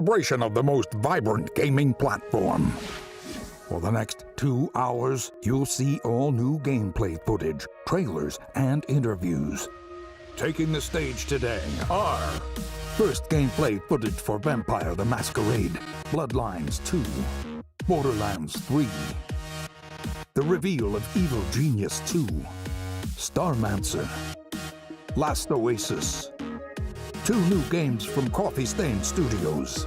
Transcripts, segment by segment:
celebration of the most vibrant gaming platform. For the next 2 hours, you'll see all new gameplay footage, trailers, and interviews. Taking the stage today are first gameplay footage for Vampire the Masquerade, Bloodlines 2, Borderlands 3, the reveal of Evil Genius 2, Starmancer, Last Oasis, 2 new games from Coffee Stain Studios,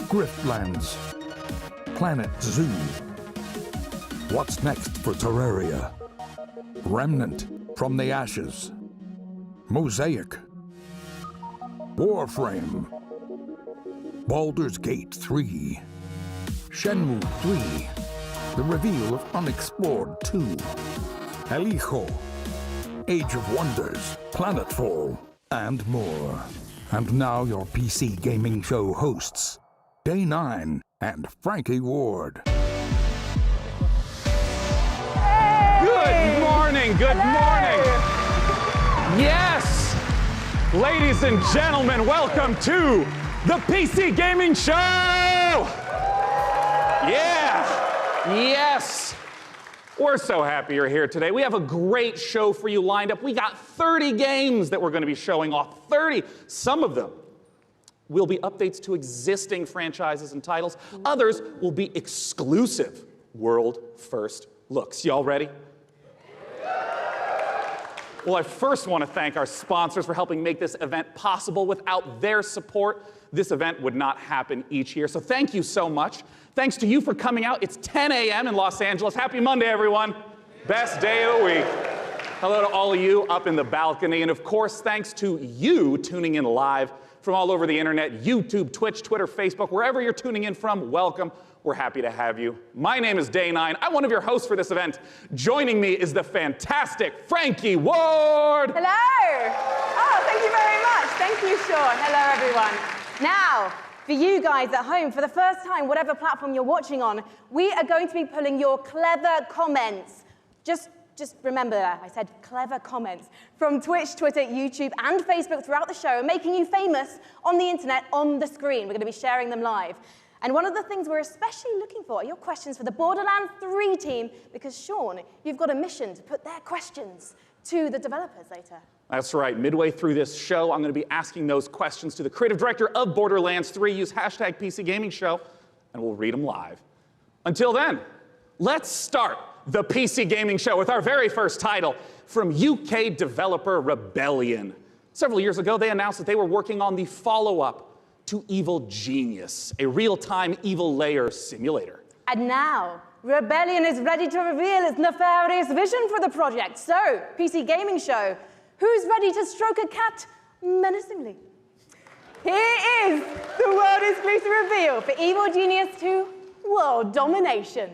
Griftlands, Planet Zoo, What's Next for Terraria, Remnant from the Ashes, Mosaic, Warframe, Baldur's Gate 3, Shenmue 3, the reveal of Unexplored 2, El Hijo, Age of Wonders, Planetfall, and more. And now your PC Gaming Show hosts, Day 9 and Frankie Ward. Good morning, good morning. Yes, ladies and gentlemen, welcome to the PC Gaming Show. Yeah, yes. We're so happy you're here today. We have a great show for you lined up. We got 30 games that we're going to be showing off. 30. Some of them will be updates to existing franchises and titles. Others will be exclusive world first looks. Y'all ready? Well, I first want to thank our sponsors for helping make this event possible. Without their support, this event would not happen each year. So thank you so much. Thanks to you for coming out. It's 10 a.m. in Los Angeles. Happy Monday, everyone. Best day of the week. Hello to all of you up in the balcony. And of course, thanks to you tuning in live from all over the internet, YouTube, Twitch, Twitter, Facebook, wherever you're tuning in from, welcome. We're happy to have you. My name is Day 9. I'm one of your hosts for this event. Joining me is the fantastic Frankie Ward. Hello. Oh, thank you very much. Thank you, Sean. Hello, everyone. Now, for you guys at home, for the first time, whatever platform you're watching on, we are going to be pulling your clever comments. Just remember that. I said clever comments from Twitch, Twitter, YouTube, and Facebook throughout the show, making you famous on the internet, on the screen. We're going to be sharing them live. And one of the things we're especially looking for are your questions for the Borderlands 3 team, because, Sean, you've got a mission to put their questions to the developers later. That's right. Midway through this show, I'm going to be asking those questions to the creative director of Borderlands 3. Use hashtag PC Gaming Show, and we'll read them live. Until then, let's start the PC Gaming Show with our very first title from UK developer Rebellion. Several years ago, they announced that they were working on the follow-up to Evil Genius, a real-time evil layer simulator. And now, Rebellion is ready to reveal its nefarious vision for the project. So, PC Gaming Show, who's ready to stroke a cat menacingly? Here is the world exclusive reveal for Evil Genius 2 World Domination.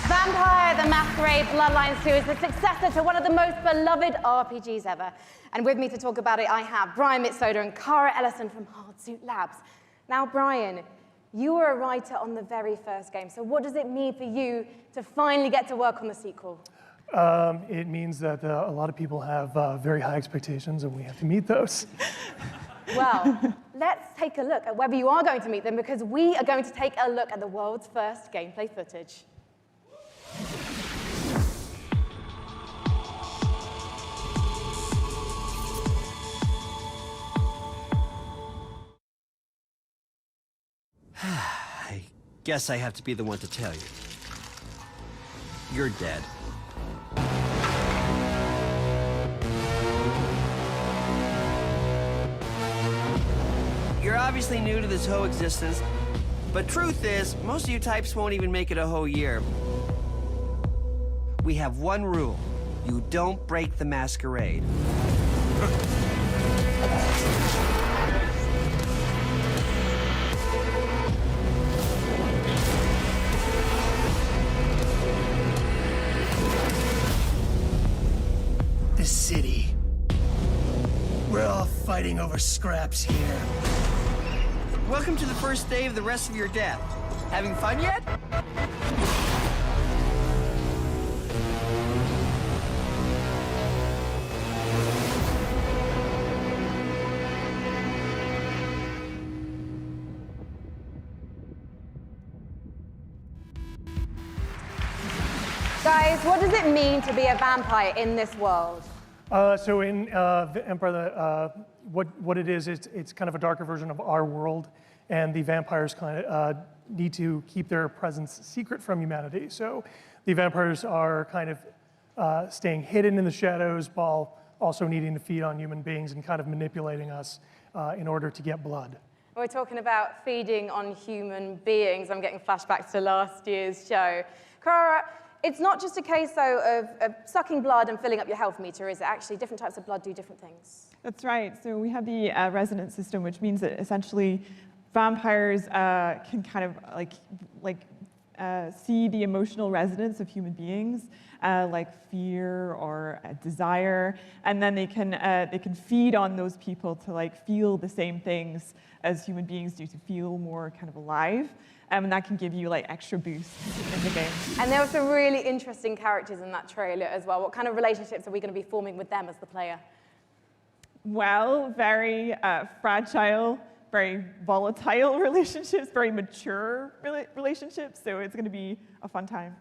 Vampire the the Masquerade Bloodlines 2 is the successor to one of the most beloved RPGs ever. And with me to talk about it, I have Brian Mitsoda and Cara Ellison from Hardsuit Labs. Now, Brian, you were a writer on the very first game, so what does it mean for you to finally get to work on the sequel? It means that a lot of people have very high expectations, and we have to meet those. Well, let's take a look at whether you are going to meet them, because we are going to take a look at the world's first gameplay footage. I guess I have to be the one to tell you. You're dead. You're obviously new to this whole existence, but truth is, most of you types won't even make it a whole year. We have one rule. You don't break the masquerade. The city. We're all fighting over scraps here. Welcome to the first day of the rest of your death. Having fun yet? Guys, what does it mean to be a vampire in this world? So in the Empire, what it is, it's kind of a darker version of our world, and the vampires kind of need to keep their presence secret from humanity. So the vampires are kind of staying hidden in the shadows while also needing to feed on human beings and kind of manipulating us in order to get blood. We're talking about feeding on human beings. I'm getting flashbacks to last year's show. Cara, it's not just a case, though, of sucking blood and filling up your health meter, is it? Actually, different types of blood do different things. That's right. So we have the resonance system, which means that essentially vampires can kind of see the emotional resonance of human beings, like fear or desire, and then they can feed on those people to like feel the same things as human beings do, to feel more kind of alive. And that can give you like extra boosts in the game. And there were some really interesting characters in that trailer as well. What kind of relationships are we going to be forming with them as the player? Well, very fragile, very volatile relationships, very mature relationships, so it's going to be a fun time.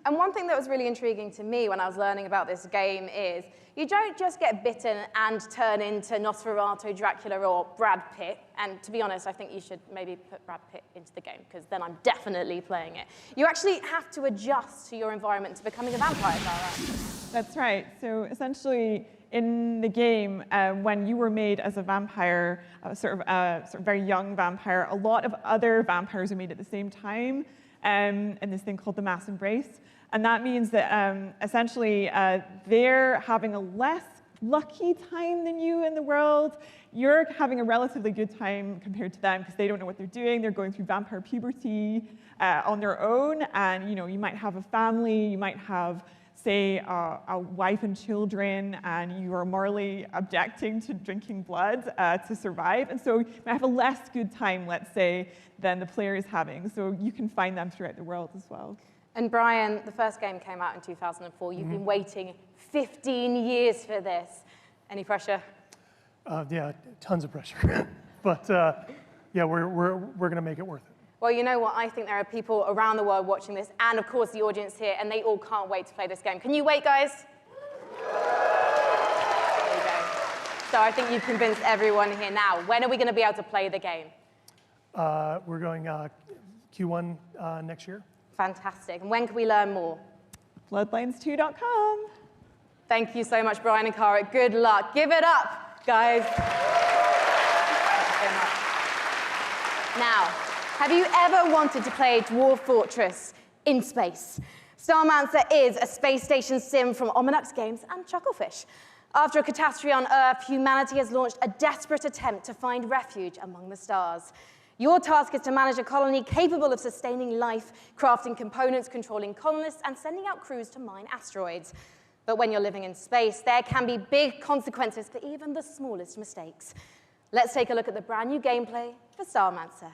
And one thing that was really intriguing to me when I was learning about this game is you don't just get bitten and turn into Nosferatu, Dracula, or Brad Pitt. And to be honest, I think you should maybe put Brad Pitt into the game, because then I'm definitely playing it. You actually have to adjust to your environment to becoming a vampire, is that right? That's right. So essentially, in the game, when you were made as a vampire, sort of very young vampire, a lot of other vampires are made at the same time in this thing called the mass embrace. And that means that essentially they're having a less lucky time than you in the world. You're having a relatively good time compared to them because they don't know what they're doing. They're going through vampire puberty on their own. And you might have a family, you might have, say, a wife and children, and you are morally objecting to drinking blood to survive. And so you might have a less good time, let's say, than the player is having. So you can find them throughout the world as well. And Brian, the first game came out in 2004. You've been waiting 15 years for this. Any pressure? Yeah, tons of pressure. But yeah, we're going to make it worth it. Well, you know what? I think there are people around the world watching this, and of course the audience here, and they all can't wait to play this game. Can you wait, guys? There you go. So I think you've convinced everyone here now. When are we going to be able to play the game? We're going Q1 next year. Fantastic. And when can we learn more? Bloodlines2.com. Thank you so much, Brian and Cara. Good luck. Give it up, guys. Thank you so much. Now, have you ever wanted to play Dwarf Fortress in space? Starmancer is a space station sim from Ominux Games and Chucklefish. After a catastrophe on Earth, humanity has launched a desperate attempt to find refuge among the stars. Your task is to manage a colony capable of sustaining life, crafting components, controlling colonists, and sending out crews to mine asteroids. But when you're living in space, there can be big consequences for even the smallest mistakes. Let's take a look at the brand new gameplay for Starmancer.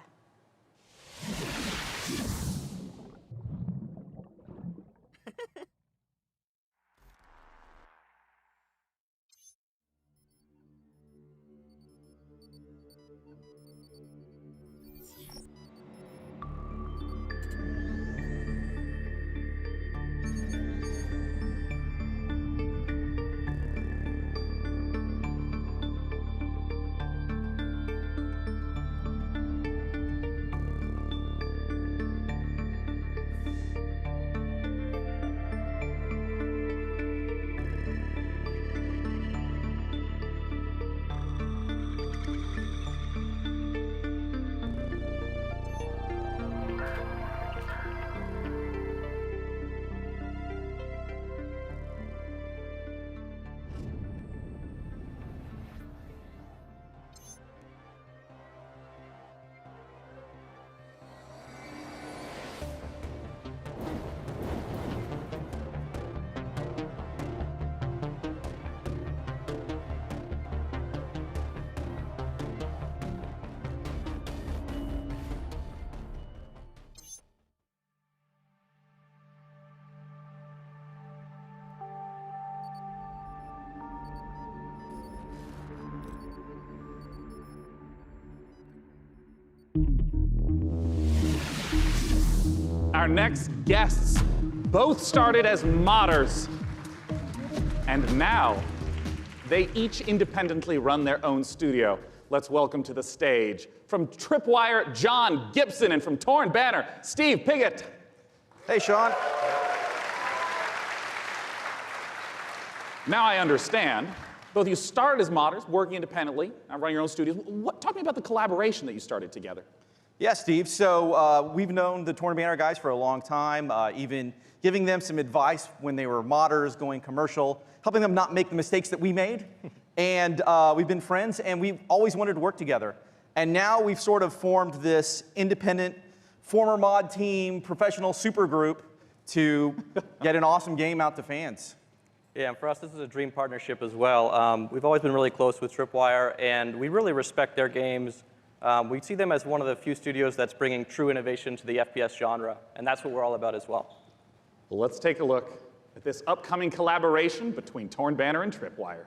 Our next guests both started as modders, and now they each independently run their own studio. Let's welcome to the stage, from Tripwire, John Gibson, and from Torn Banner, Steve Piggott. Hey, Sean. Now I understand. Both of you started as modders, working independently, running your own studios. Talk to me about the collaboration that you started together. Yeah, Steve. So we've known the Torn Banner guys for a long time, even giving them some advice when they were modders, going commercial, helping them not make the mistakes that we made. And we've been friends, and we've always wanted to work together. And now we've sort of formed this independent, former mod team, professional super group to get an awesome game out to fans. Yeah, and for us, this is a dream partnership as well. We've always been really close with Tripwire, and we really respect their games. We see them as one of the few studios that's bringing true innovation to the FPS genre, and that's what we're all about as well. Well, let's take a look at this upcoming collaboration between Torn Banner and Tripwire.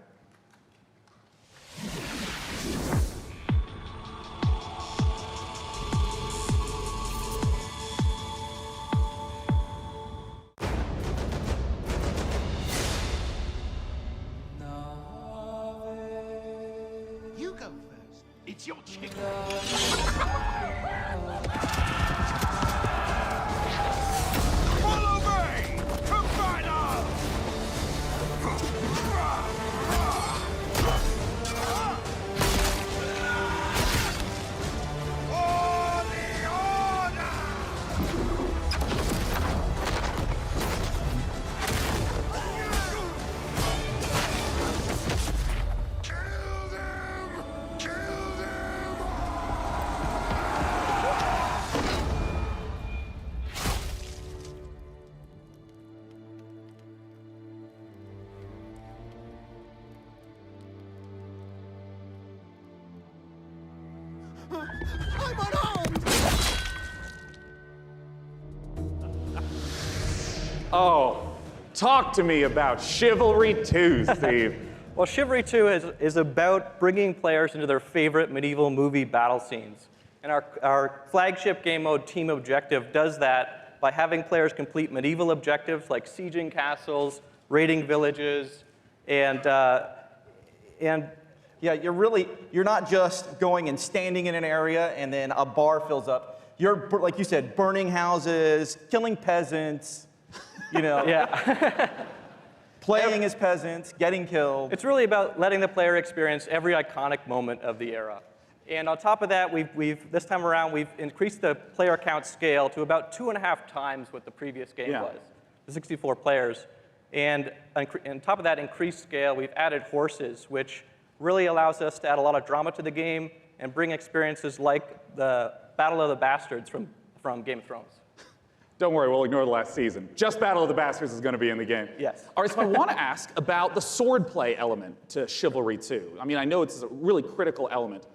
You go first. It's your chicken. Follow me! To battle! For the order! Kill them! Kill them! I'm unarmed! Oh, talk to me about Chivalry 2, Steve. Well, Chivalry 2 is about bringing players into their favorite medieval movie battle scenes. And our flagship game mode, Team Objective, does that by having players complete medieval objectives like sieging castles, raiding villages, and Yeah, you're not just going and standing in an area and then a bar fills up. You're, like you said, burning houses, killing peasants, you know, yeah. playing as peasants, getting killed. It's really about letting the player experience every iconic moment of the era. And on top of that, this time around, we've increased the player count scale to about 2.5 times what the previous game was, the 64 players. And on top of that increased scale, we've added horses, which really allows us to add a lot of drama to the game and bring experiences like the Battle of the Bastards from Game of Thrones. Don't worry, we'll ignore the last season. Just Battle of the Bastards is going to be in the game. Yes. All right, so I want to ask about the swordplay element to Chivalry 2. I mean, I know it's a really critical element.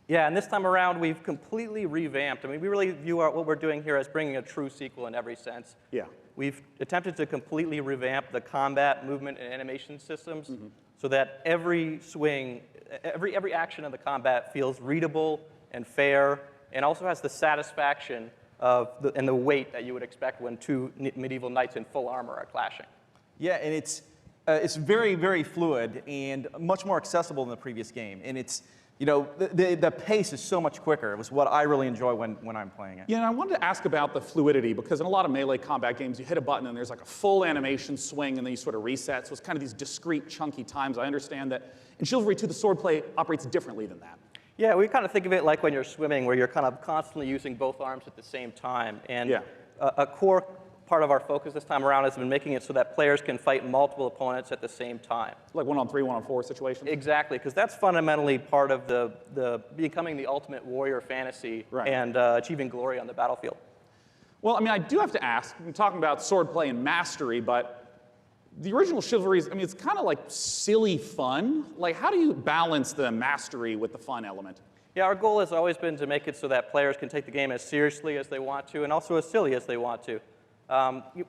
Yeah, and this time around, we've completely revamped. I mean, we really view what we're doing here as bringing a true sequel in every sense. Yeah. We've attempted to completely revamp the combat, movement, and animation systems so that every swing, every action of the combat feels readable and fair, and also has the satisfaction and the weight that you would expect when two medieval knights in full armor are clashing. Yeah, and it's very, very fluid and much more accessible than the previous game. And it's, you know, the pace is so much quicker. It was what I really enjoy when I'm playing it. Yeah, and I wanted to ask about the fluidity, because in a lot of melee combat games, you hit a button and there's like a full animation swing and then you sort of reset. So it's kind of these discrete, chunky times. I understand that in Chivalry 2, the swordplay operates differently than that. Yeah, we kind of think of it like when you're swimming, where you're kind of constantly using both arms at the same time. And Yeah. a core part of our focus this time around has been making it so that players can fight multiple opponents at the same time. Like 1-on-3, 1-on-4 situation. Exactly, because that's fundamentally part of the becoming the ultimate warrior fantasy Right. and achieving glory on the battlefield. Well, I mean, I do have to ask, I'm talking about swordplay and mastery, but the original Chivalry, I mean, it's kind of like silly fun. Like, how do you balance the mastery with the fun element? Yeah, our goal has always been to make it so that players can take the game as seriously as they want to and also as silly as they want to.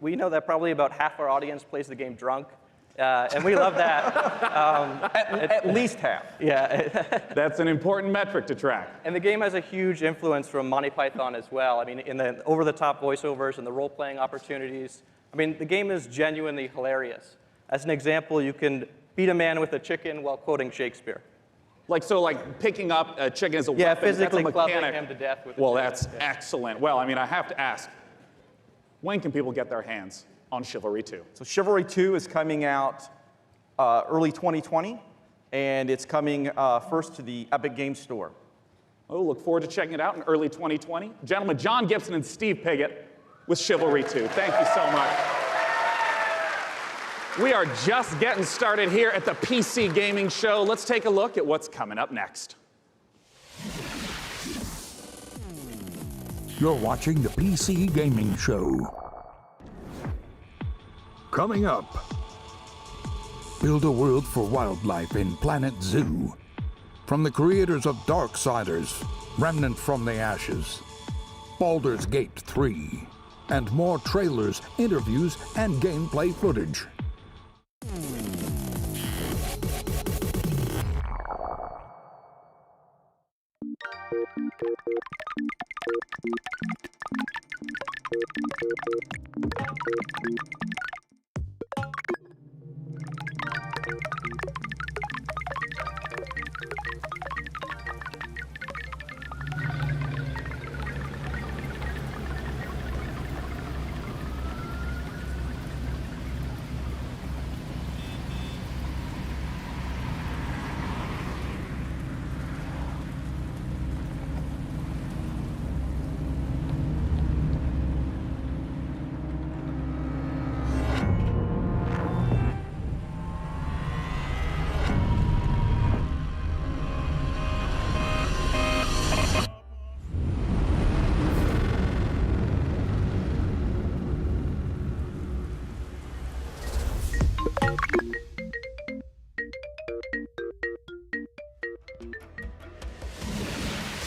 We know that probably about half our audience plays the game drunk, and we love that. At least half. Yeah. That's an important metric to track. And the game has a huge influence from Monty Python as well. I mean, in the over-the-top voiceovers and the role-playing opportunities. I mean, the game is genuinely hilarious. As an example, you can beat a man with a chicken while quoting Shakespeare. Like, so like picking up a chicken as a Yeah, weapon, physically that's a clubbing mechanic. him to death with a Well, chicken. that's excellent. Well, I mean, I have to ask, when can people get their hands on Chivalry 2? So Chivalry 2 is coming out early 2020, and it's coming first to the Epic Games Store. Oh, look forward to checking it out in early 2020. Gentlemen, John Gibson and Steve Piggott with Chivalry 2. Thank you so much. We are just getting started here at the PC Gaming Show. Let's take a look at what's coming up next. You're watching the PC Gaming Show. Coming up, build a world for wildlife in Planet Zoo. From the creators of Darksiders, Remnant from the Ashes, Baldur's Gate 3, and more trailers, interviews, and gameplay footage.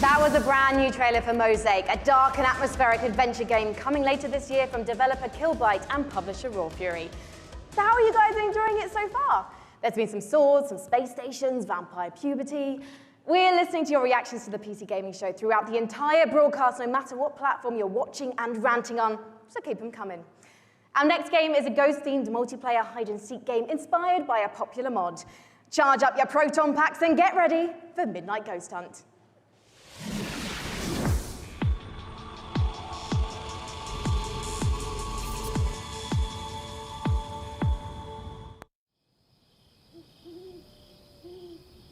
That was a brand new trailer for Mosaic, a dark and atmospheric adventure game coming later this year from developer Killbyte and publisher Raw Fury. So how are you guys enjoying it so far? There's been some swords, some space stations, vampire puberty. We're listening to your reactions to the PC Gaming Show throughout the entire broadcast, no matter what platform you're watching and ranting on, so keep them coming. Our next game is a ghost-themed multiplayer hide-and-seek game inspired by a popular mod. Charge up your proton packs and get ready for Midnight Ghost Hunt.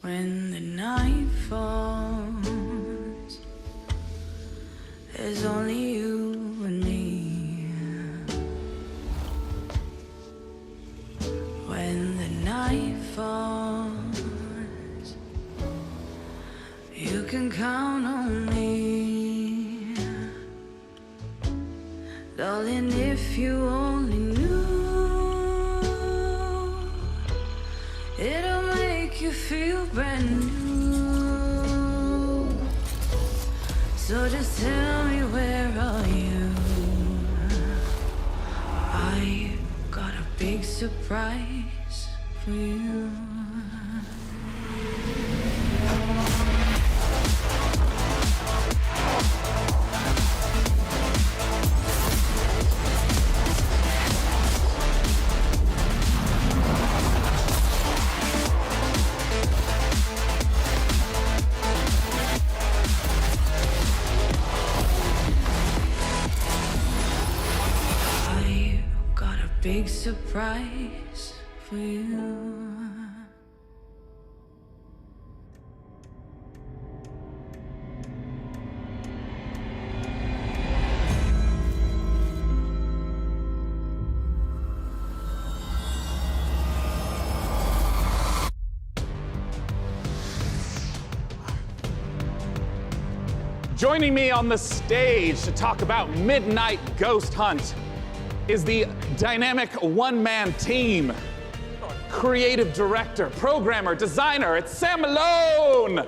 When the night falls, there's only you and me. When the night falls, you can count on me. Darling, if you only knew, it'll make you feel brand new. So just tell me, where are you? I got a big surprise for you. Big surprise for you. Joining me on the stage to talk about Midnight Ghost Hunt is the dynamic one-man team. Creative director, programmer, designer, it's Sam Malone!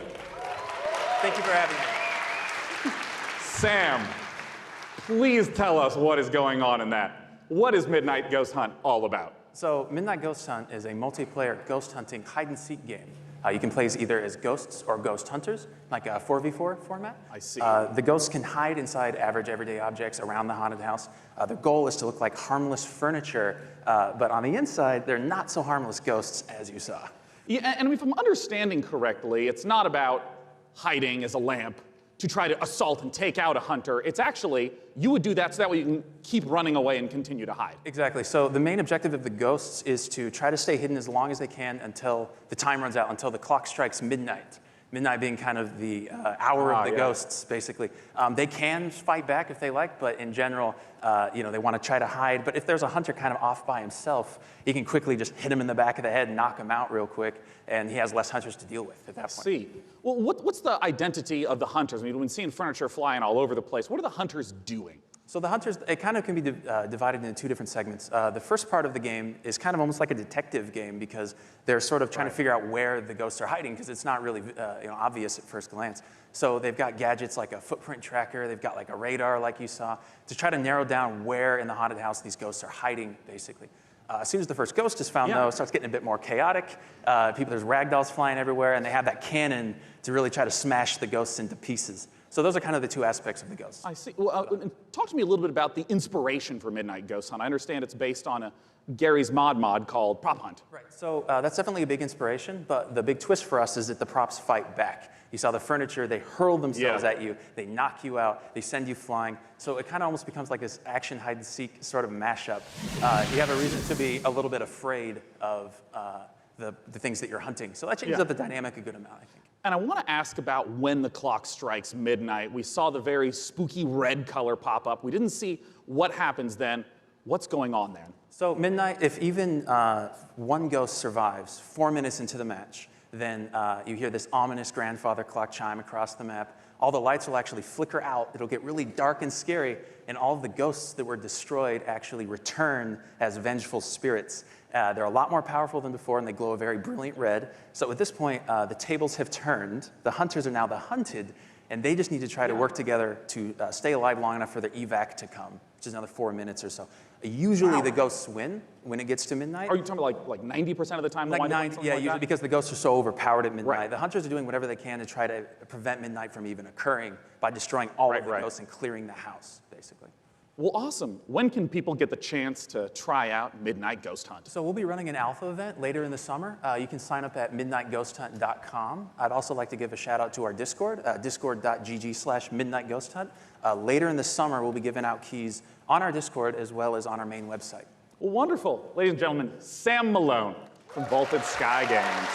Thank you for having me. Sam, please tell us what is going on in that. What is Midnight Ghost Hunt all about? So Midnight Ghost Hunt is a multiplayer ghost hunting hide-and-seek game. You can play either as ghosts or ghost hunters, like a 4v4 format. I see. The ghosts can hide inside average everyday objects around the haunted house. The goal is to look like harmless furniture, but on the inside, they're not so harmless ghosts as you saw. Yeah, and if I'm understanding correctly, it's not about hiding as a lamp to try to assault and take out a hunter. It's actually, you would do that so that way you can keep running away and continue to hide. Exactly. So the main objective of the ghosts is to try to stay hidden as long as they can until the time runs out, until the clock strikes midnight. Midnight being kind of the hour of the ghosts, basically. They can fight back if they like, but in general, they want to try to hide. But if there's a hunter kind of off by himself, he can quickly just hit him in the back of the head and knock him out real quick, and he has less hunters to deal with at that point. I see. Well, what's the identity of the hunters? I mean, we've been seeing furniture flying all over the place. What are the hunters doing? So the hunters, it kind of can be divided into two different segments. The first part of the game is kind of almost like a detective game because they're sort of trying to figure out where the ghosts are hiding because it's not really obvious at first glance. So they've got gadgets like a footprint tracker, they've got like a radar like you saw, to try to narrow down where in the haunted house these ghosts are hiding, basically. As soon as the first ghost is found, though, it starts getting a bit more chaotic. There's ragdolls flying everywhere, and they have that cannon to really try to smash the ghosts into pieces. So those are kind of the two aspects of the ghosts. I see. Well, talk to me a little bit about the inspiration for Midnight Ghost Hunt. I understand it's based on Gary's mod called Prop Hunt. Right. So that's definitely a big inspiration, but the big twist for us is that the props fight back. You saw the furniture, they hurl themselves at you, they knock you out, they send you flying. So it kind of almost becomes like this action hide-and-seek sort of mashup. You have a reason to be a little bit afraid of the things that you're hunting. So that changes up the dynamic a good amount, I think. And I want to ask about when the clock strikes midnight. We saw the very spooky red color pop up. We didn't see what happens then. What's going on then? So midnight, if even one ghost survives 4 minutes into the match, then you hear this ominous grandfather clock chime across the map. All the lights will actually flicker out. It'll get really dark and scary, and all of the ghosts that were destroyed actually return as vengeful spirits. They're a lot more powerful than before, and they glow a very brilliant red. So at this point, the tables have turned. The hunters are now the hunted, and they just need to try to work together to stay alive long enough for their evac to come, which is another 4 minutes or so. Usually the ghosts win when it gets to midnight. Are you talking about like 90% of the time? Like 90, yeah, usually because the ghosts are so overpowered at midnight. Right. The hunters are doing whatever they can to try to prevent midnight from even occurring by destroying all of the ghosts and clearing the house, basically. Well, awesome. When can people get the chance to try out Midnight Ghost Hunt? So we'll be running an alpha event later in the summer. You can sign up at midnightghosthunt.com. I'd also like to give a shout out to our Discord, discord.gg/midnightghosthunt. Later in the summer, we'll be giving out keys on our Discord as well as on our main website. Well, wonderful. Ladies and gentlemen, Sam Malone from Vaulted Sky Games.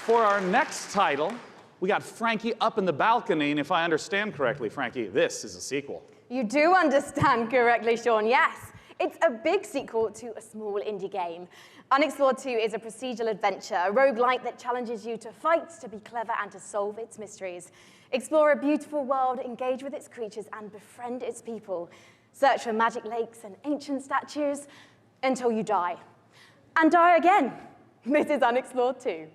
For our next title, we got Frankie Up in the Balcony, and if I understand correctly, Frankie, this is a sequel. You do understand correctly, Sean, yes. It's a big sequel to a small indie game. Unexplored 2 is a procedural adventure, a roguelike that challenges you to fight, to be clever, and to solve its mysteries. Explore a beautiful world, engage with its creatures, and befriend its people. Search for magic lakes and ancient statues until you die. And die again. This is Unexplored 2.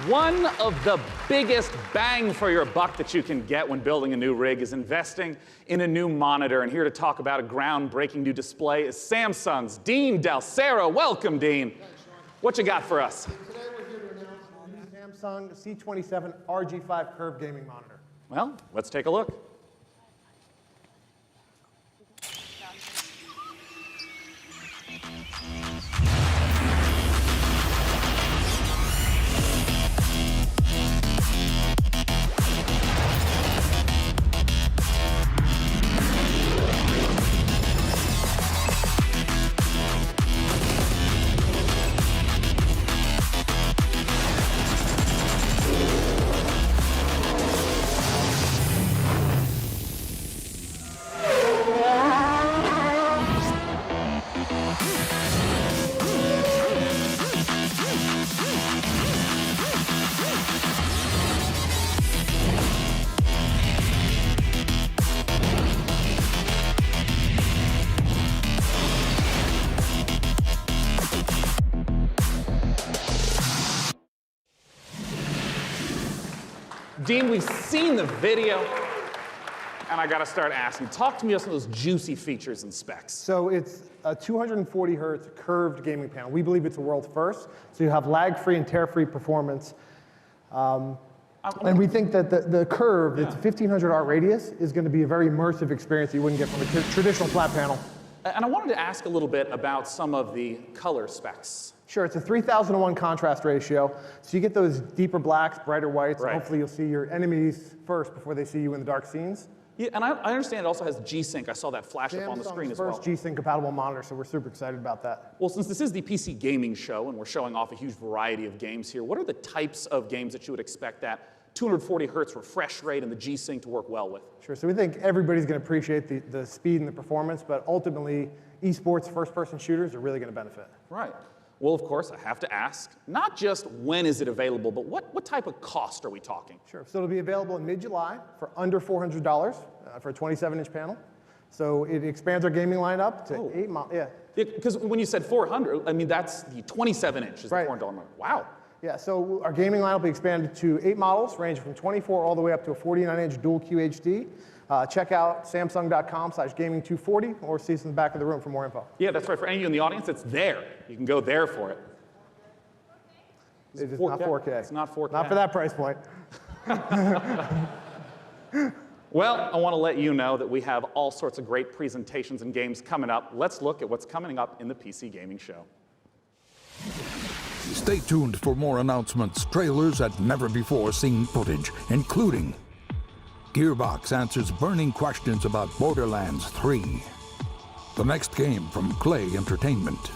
One of the biggest bang for your buck that you can get when building a new rig is investing in a new monitor. And here to talk about a groundbreaking new display is Samsung's Dean Dalcero. Welcome, Dean. Thanks, Sean. What you got for us? Today we're here to announce the new Samsung C27 RG5 Curved Gaming Monitor. Well, let's take a look. Dean, we've seen the video, and I gotta start asking, talk to me about some of those juicy features and specs. So it's a 240 hertz curved gaming panel. We believe it's a world first. So you have lag-free and tear-free performance. And we think that the curve, it's a 1500 art radius, is going to be a very immersive experience that you wouldn't get from a traditional flat panel. And I wanted to ask a little bit about some of the color specs. Sure, it's a 3000:1 contrast ratio, so you get those deeper blacks, brighter whites, Right. and hopefully you'll see your enemies first before they see you in the dark scenes. Yeah, and I understand it also has G-Sync. I saw that flash up on the screen as well. First G-Sync compatible monitor, so we're super excited about that. Well, since this is the PC gaming show and we're showing off a huge variety of games here, what are the types of games that you would expect that 240 hertz refresh rate and the G-Sync to work well with? Sure, so we think everybody's going to appreciate the speed and the performance, but ultimately, esports first-person shooters are really going to benefit. Right. Well, of course, I have to ask, not just when is it available, but what type of cost are we talking? Sure, so it'll be available in mid-July for under $400 for a 27-inch panel. So it expands our gaming lineup to 8 models. Yeah. Because when you said 400, I mean, that's the 27-inch is Right. the $400 mark. Wow. Yeah, so our gaming lineup will be expanded to 8 models, ranging from 24 all the way up to a 49-inch dual QHD. Check out samsung.com/gaming240 or see us in the back of the room for more info. Yeah, that's right. For any of you in the audience, it's there. You can go there for it. It is not 4K. It's not 4K. Not for that price point. Well, I want to let you know that we have all sorts of great presentations and games coming up. Let's look at what's coming up in the PC Gaming Show. Stay tuned for more announcements, trailers, and never-before-seen footage, including Gearbox answers burning questions about Borderlands 3, the next game from Clay Entertainment.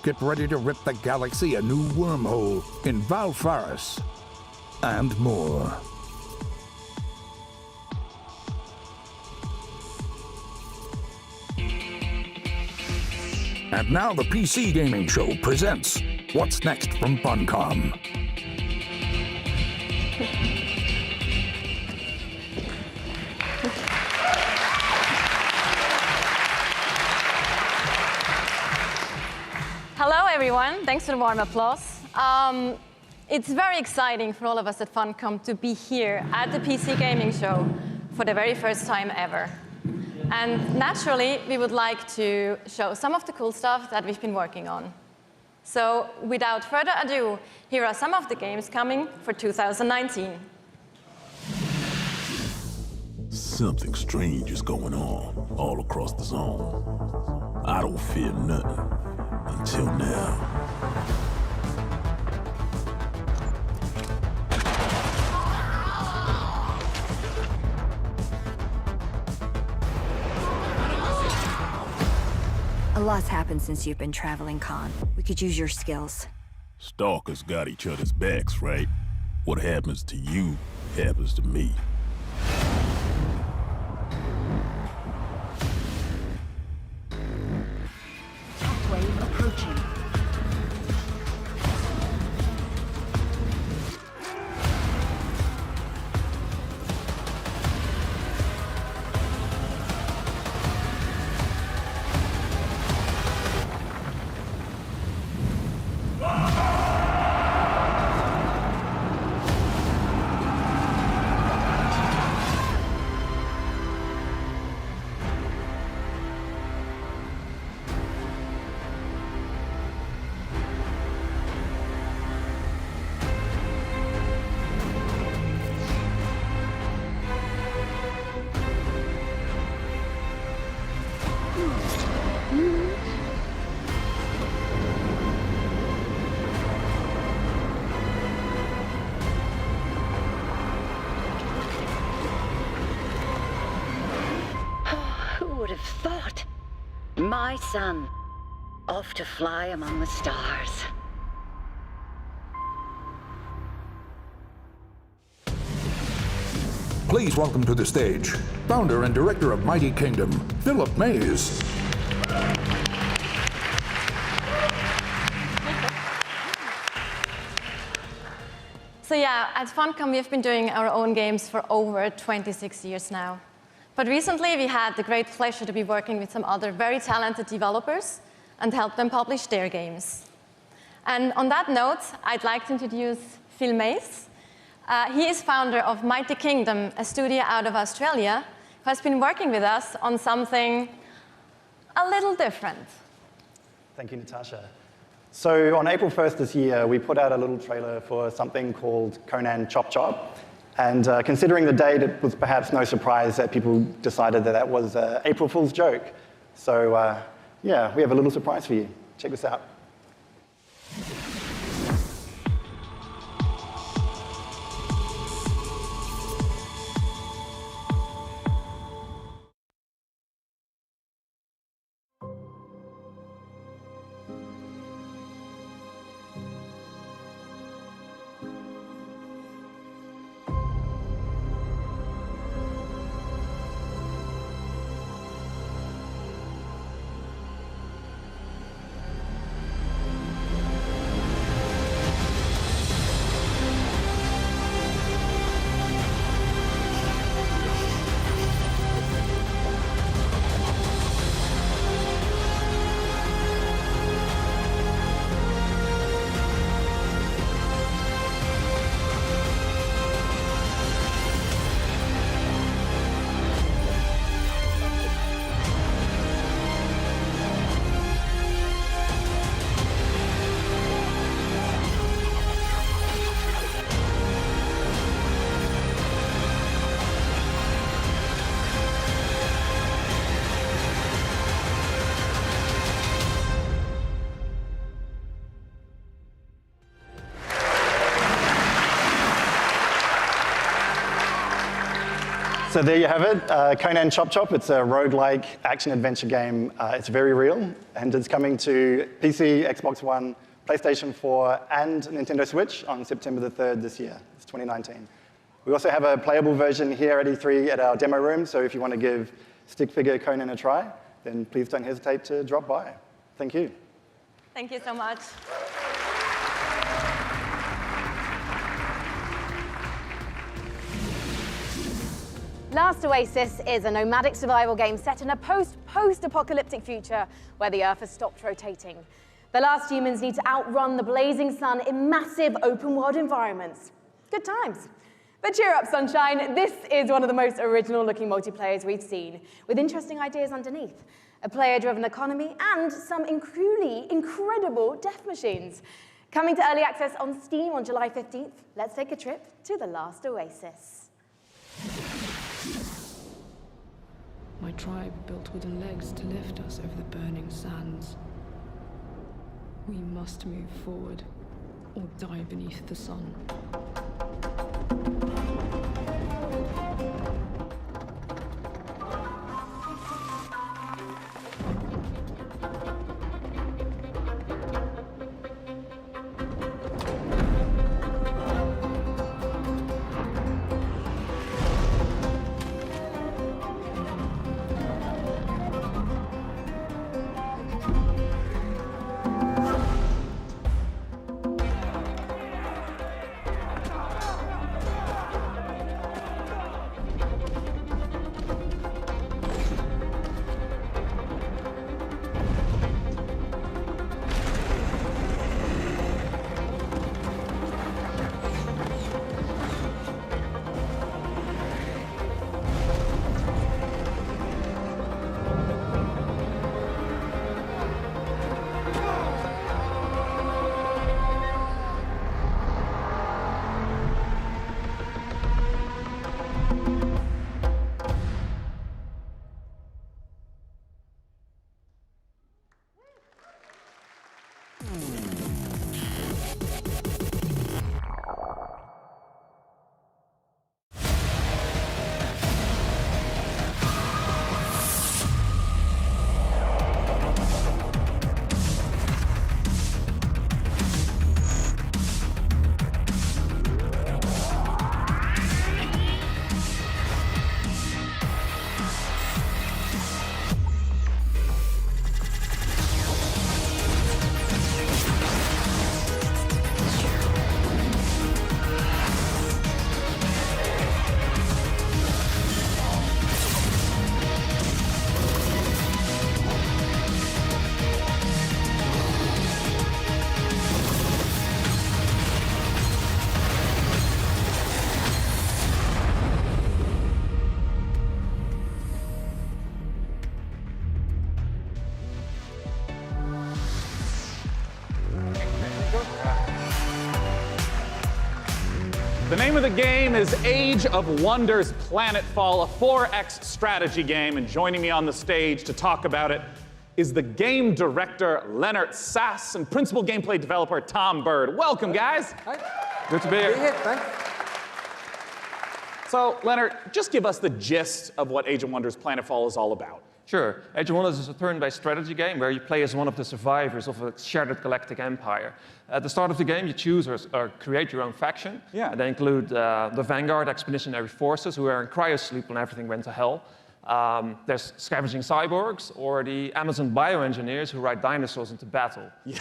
Get ready to rip the galaxy a new wormhole in Valfaris, and more. And now the PC Gaming Show presents What's Next from Funcom. Hello, everyone. Thanks for the warm applause. It's very exciting for all of us at Funcom to be here at the PC Gaming Show for the very first time ever. And naturally, we would like to show some of the cool stuff that we've been working on. So without further ado, here are some of the games coming for 2019. Something strange is going on all across the zone. I don't fear nothing until now. A lot's happened since you've been traveling, Khan. We could use your skills. Stalkers got each other's backs, right? What happens to you happens to me. Shockwave approaching. Thought. My son, off to fly among the stars. Please welcome to the stage, founder and director of Mighty Kingdom, Philip Mays. So yeah, at Funcom, we've been doing our own games for over 26 years now. But recently, we had the great pleasure to be working with some other very talented developers and help them publish their games. And on that note, I'd like to introduce Phil Mays. He is founder of Mighty Kingdom, a studio out of Australia, who has been working with us on something a little different. Thank you, Natasha. So on April 1st this year, we put out a little trailer for something called Conan Chop Chop. And considering the date, it was perhaps no surprise that people decided that that was an April Fool's joke. So yeah, we have a little surprise for you. Check this out. So there you have it, Conan Chop Chop. It's a roguelike action-adventure game. It's very real, and it's coming to PC, Xbox One, PlayStation 4, and Nintendo Switch on September the 3rd this year. It's 2019. We also have a playable version here at E3 at our demo room, so if you want to give Stick Figure Conan a try, then please don't hesitate to drop by. Thank you. Thank you so much. Last Oasis is a nomadic survival game set in a post-apocalyptic future where the Earth has stopped rotating. The last humans need to outrun the blazing sun in massive open-world environments. Good times. But cheer up, Sunshine. This is one of the most original-looking multiplayers we've seen, with interesting ideas underneath, a player-driven economy, and some truly incredible death machines. Coming to Early Access on Steam on July 15th, let's take a trip to The Last Oasis. My tribe built wooden legs to lift us over the burning sands. We must move forward, or die beneath the sun. The name of the game is Age of Wonders Planetfall, a 4X strategy game, and joining me on the stage to talk about it is the game director, Leonard Sass, and principal gameplay developer, Tom Bird. Welcome, guys. Hi. Good to be here. Thanks. So, Leonard, just give us the gist of what Age of Wonders Planetfall is all about. Sure. Age of Wonders is a turn-based strategy game where you play as one of the survivors of a shattered galactic empire. At the start of the game, you choose or create your own faction. Yeah. And they include the Vanguard Expeditionary Forces, who are in cryosleep when everything went to hell. There's scavenging cyborgs, or the Amazon bioengineers who ride dinosaurs into battle. Yeah.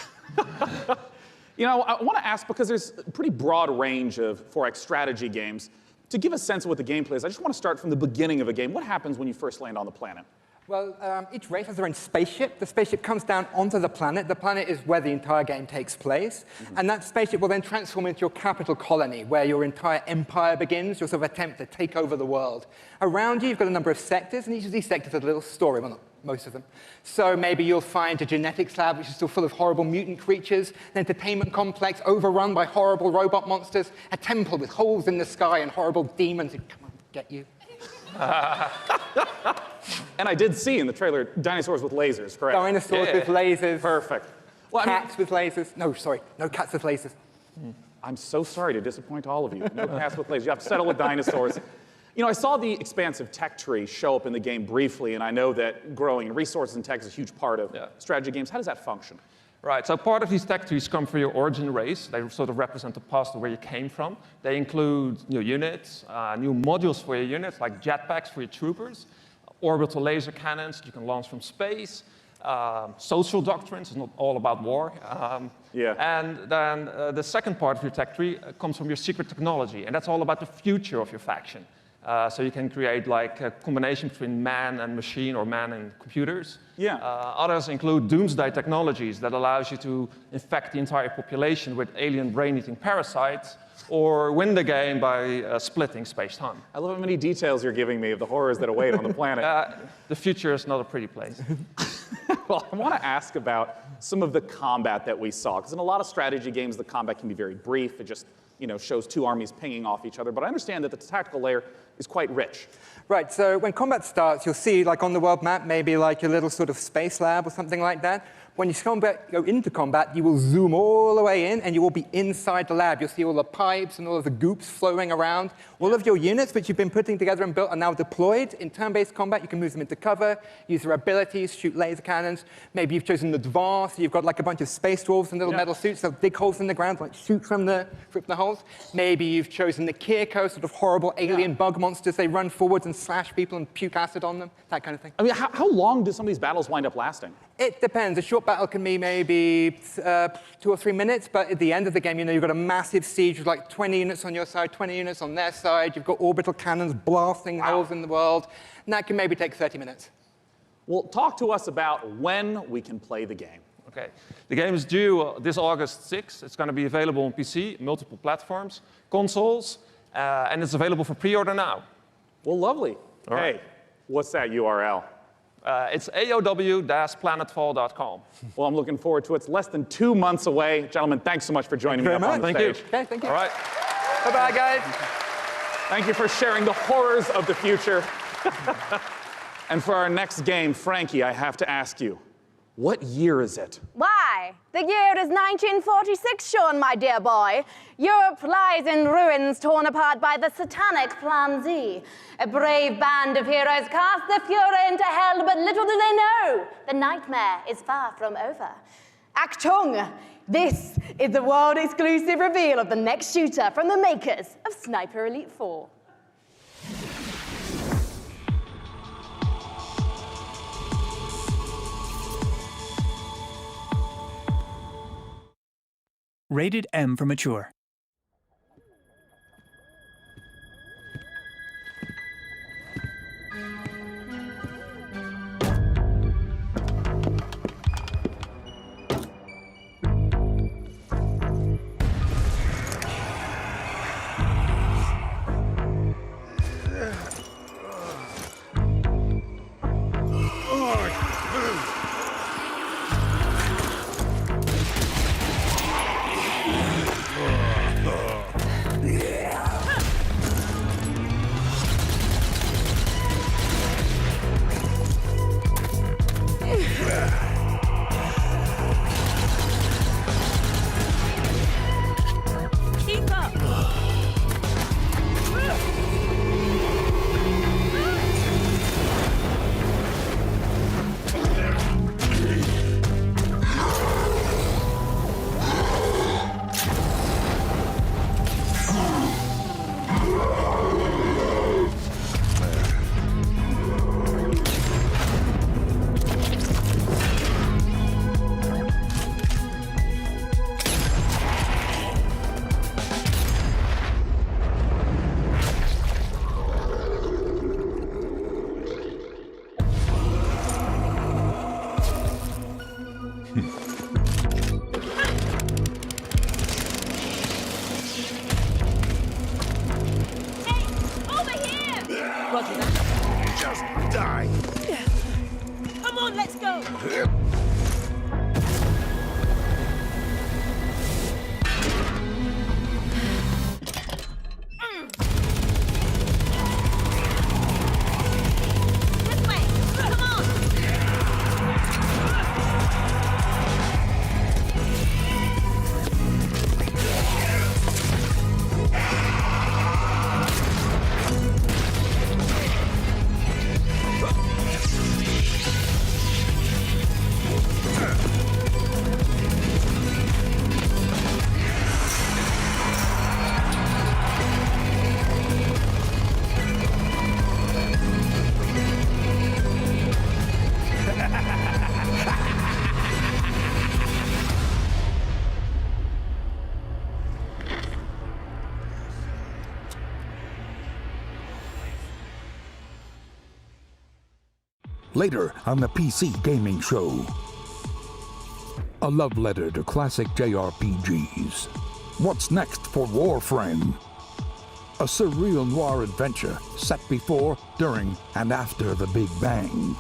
You know, I want to ask, because there's a pretty broad range of 4X strategy games. To give a sense of what the gameplay is, I just want to start from the beginning of a game. What happens when you first land on the planet? Well, each race has their own spaceship. The spaceship comes down onto the planet. The planet is where the entire game takes place. And that spaceship will then transform into your capital colony, where your entire empire begins, your sort of attempt to take over the world. Around you, you've got a number of sectors, and each of these sectors has a little story. Well, not most of them. So maybe you'll find a genetics lab, which is still full of horrible mutant creatures, an entertainment complex overrun by horrible robot monsters, a temple with holes in the sky and horrible demons who come and get you. And I did see in the trailer dinosaurs with lasers, correct? Dinosaurs with lasers. Perfect. Well, cats with lasers. No, sorry, no cats with lasers. I'm so sorry to disappoint all of you. No cats with lasers. You have to settle with dinosaurs. You know, I saw the expansive tech tree show up in the game briefly, and I know that growing resources and tech is a huge part of strategy games. How does that function? Right, so part of these tech trees come from your origin race. They sort of represent the past of where you came from. They include new units, new modules for your units, like jetpacks for your troopers, orbital laser cannons you can launch from space, social doctrines, it's not all about war. And then the second part of your tech tree comes from your secret technology, and that's all about the future of your faction. So you can create like a combination between man and machine or man and computers. Others include doomsday technologies that allows you to infect the entire population with alien brain-eating parasites or win the game by splitting space-time. I love how many details you're giving me of the horrors that await on the planet. The future is not a pretty place. Well, I want to ask about some of the combat that we saw, because in a lot of strategy games, the combat can be very brief. It just shows two armies pinging off each other. But I understand that the tactical layer is quite rich. Right, so when combat starts, you'll see, like on the world map, maybe like a little sort of space lab or something like that. When you go into combat, you will zoom all the way in, and you will be inside the lab. You'll see all the pipes and all of the goops flowing around. All of your units, which you've been putting together and built, are now deployed. In turn-based combat, you can move them into cover, use their abilities, shoot laser cannons. Maybe you've chosen advanced. So you've got like a bunch of space dwarves in little metal suits. They'll dig holes in the ground, like shoot from the holes. Maybe you've chosen the Kirko, sort of horrible alien bug monsters. They run forwards and slash people and puke acid on them, that kind of thing. I mean, how long do some of these battles wind up lasting? It depends. A short battle can be maybe 2 or 3 minutes, but at the end of the game, you've got a massive siege with like 20 units on your side, 20 units on their side. You've got orbital cannons blasting holes in the world, and that can maybe take 30 minutes. Well, talk to us about when we can play the game. Okay, the game is due this August 6th. It's going to be available on PC, multiple platforms, consoles, and it's available for pre-order now. Well, lovely. Hey, what's that URL? It's aow-planetfall.com. Well, I'm looking forward to it. It's less than 2 months away. Gentlemen, thanks so much for joining me up on stage. Thank you. Okay, thank you. All right. Bye-bye, guys. Thank you for sharing the horrors of the future. And for our next game, Frankie, I have to ask you, what year is it? Why? The year is 1946, Sean, my dear boy. Europe lies in ruins torn apart by the satanic Plan Z. A brave band of heroes cast the Fuhrer into hell, but little do they know, the nightmare is far from over. Achtung! This is the world-exclusive reveal of the next shooter from the makers of Sniper Elite 4. Rated M for mature. Just die. Come on, let's go. This way. Come on. later on the PC Gaming Show. A love letter to classic JRPGs. What's next for Warframe? A surreal noir adventure set before, during, and after the Big Bang.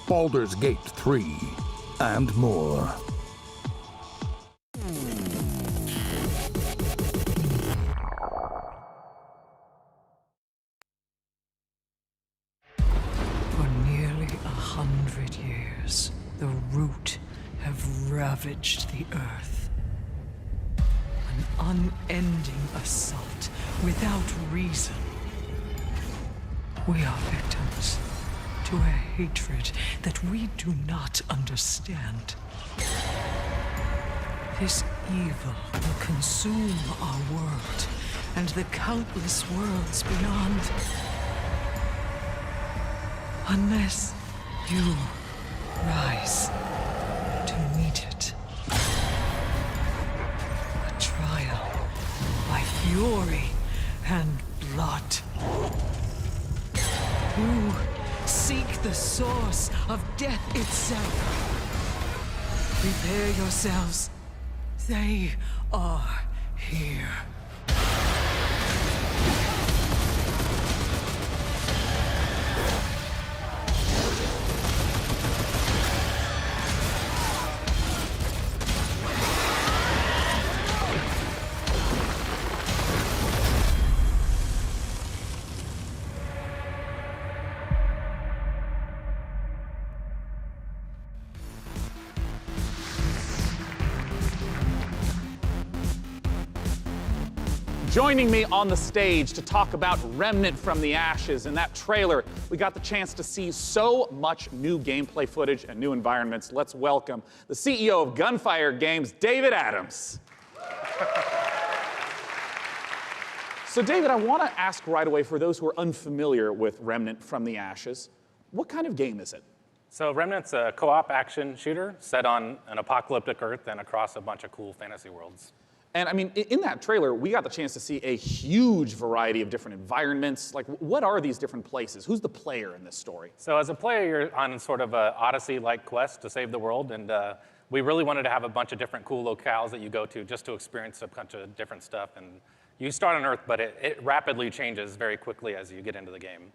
Baldur's Gate 3, and more. For nearly 100 years, the Root have ravaged the Earth. An unending assault without reason. We are victims to a hatred that we do not understand. This evil will consume our world and the countless worlds beyond. Unless you rise to meet it. A trial by fury and blood. You seek the source of death itself. Prepare yourselves. They are here. Joining me on the stage to talk about Remnant from the Ashes. In that trailer, we got the chance to see so much new gameplay footage and new environments. Let's welcome the CEO of Gunfire Games, David Adams. So David, I want to ask right away, for those who are unfamiliar with Remnant from the Ashes, what kind of game is it? So Remnant's a co-op action shooter set on an apocalyptic Earth and across a bunch of cool fantasy worlds. And I mean, in that trailer, we got the chance to see a huge variety of different environments. Like, what are these different places? Who's the player in this story? So as a player, you're on sort of a Odyssey-like quest to save the world, and we really wanted to have a bunch of different cool locales that you go to just to experience a bunch of different stuff. And you start on Earth, but it rapidly changes very quickly as you get into the game.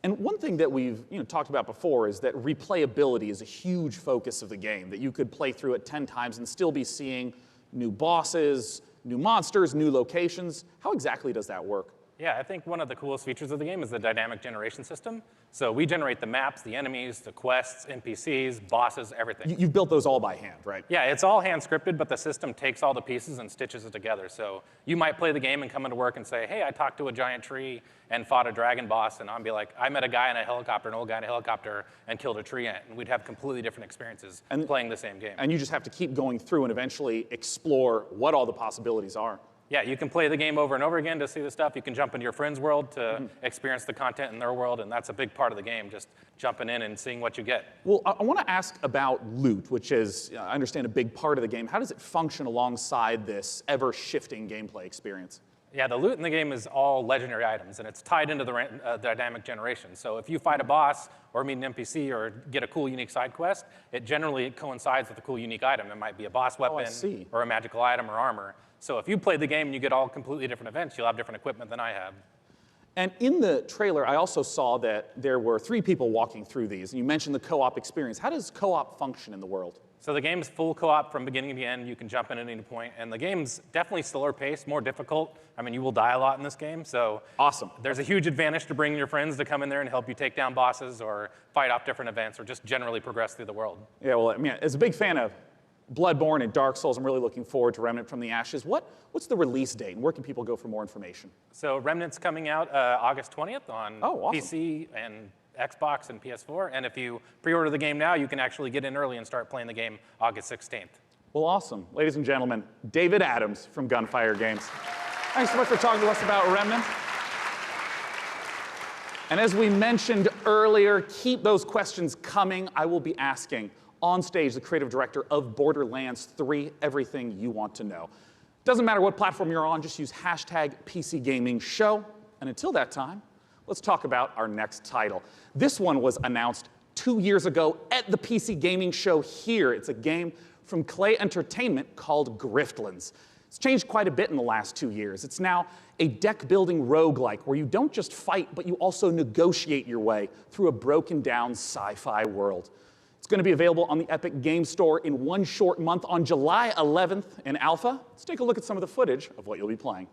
And one thing that we've talked about before is that replayability is a huge focus of the game, that you could play through it 10 times and still be seeing new bosses, new monsters, new locations. How exactly does that work? Yeah, I think one of the coolest features of the game is the dynamic generation system. So we generate the maps, the enemies, the quests, NPCs, bosses, everything. You've built those all by hand, right? Yeah, it's all hand scripted, but the system takes all the pieces and stitches it together. So you might play the game and come into work and say, hey, I talked to a giant tree and fought a dragon boss, and I'll be like, I met a guy in a helicopter, an old guy in a helicopter, and killed a tree ant. And we'd have completely different experiences playing the same game. And you just have to keep going through and eventually explore what all the possibilities are. Yeah, you can play the game over and over again to see the stuff. You can jump into your friend's world to experience the content in their world, and that's a big part of the game, just jumping in and seeing what you get. Well, I want to ask about loot, which is, I understand, a big part of the game. How does it function alongside this ever-shifting gameplay experience? Yeah, the loot in the game is all legendary items, and it's tied into the dynamic generation. So if you fight a boss or meet an NPC or get a cool, unique side quest, it generally coincides with a cool, unique item. It might be a boss weapon or a magical item or armor. So if you play the game and you get all completely different events, you'll have different equipment than I have. And in the trailer, I also saw that there were 3 people walking through these, and you mentioned the co-op experience. How does co-op function in the world? So the game's full co-op from beginning to end. You can jump in at any point, and the game's definitely slower paced, more difficult. I mean, you will die a lot in this game, so awesome. There's a huge advantage to bringing your friends to come in there and help you take down bosses or fight off different events or just generally progress through the world. Yeah, well, I mean, as a big fan of Bloodborne and Dark Souls, I'm really looking forward to Remnant from the Ashes. What's the release date, and where can people go for more information? So Remnant's coming out August 20th on awesome. PC and Xbox and PS4, and if you pre-order the game now, you can actually get in early and start playing the game August 16th. Well, awesome. Ladies and gentlemen, David Adams from Gunfire Games. Thanks so much for talking to us about Remnant. And as we mentioned earlier, keep those questions coming. I will be asking on stage the creative director of Borderlands 3 everything you want to know. Doesn't matter what platform you're on, just use hashtag PCGamingShow. And until that time, let's talk about our next title. This one was announced 2 years ago at the PC Gaming Show here. It's a game from Klei Entertainment called Griftlands. It's changed quite a bit in the last 2 years. It's now a deck-building roguelike where you don't just fight, but you also negotiate your way through a broken-down sci-fi world. It's going to be available on the Epic Game Store in one short month on July 11th in alpha. Let's take a look at some of the footage of what you'll be playing.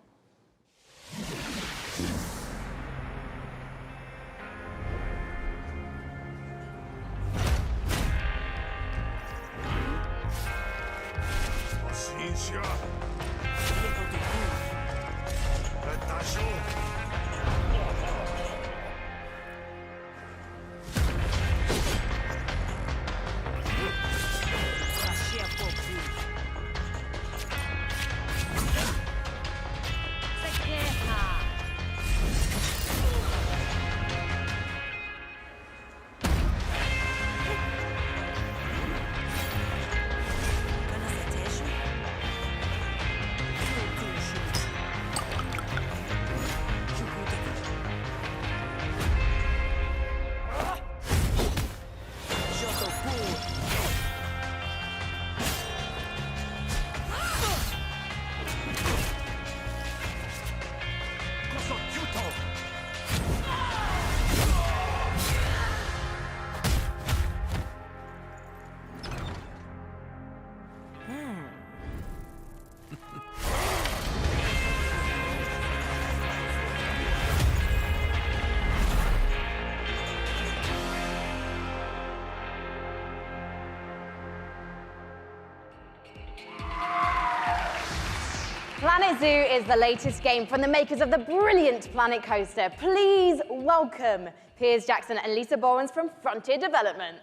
Planet Zoo is the latest game from the makers of the brilliant Planet Coaster. Please welcome Piers Jackson and Lisa Bowens from Frontier Developments.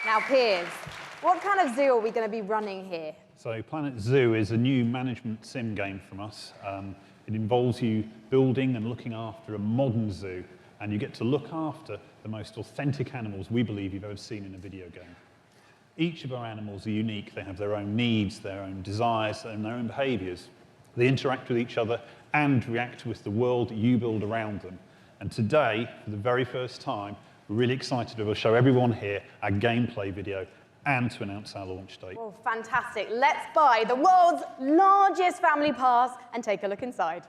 Now, Piers, what kind of zoo are we going to be running here? So Planet Zoo is a new management sim game from us. It involves you building and looking after a modern zoo, and you get to look after the most authentic animals we believe you've ever seen in a video game. Each of our animals are unique. They have their own needs, their own desires, and their own behaviors. They interact with each other and react with the world that you build around them. And today, for the very first time, we're really excited to be able to show everyone here our gameplay video and to announce our launch date. Well, fantastic. Let's buy the world's largest family pass and take a look inside.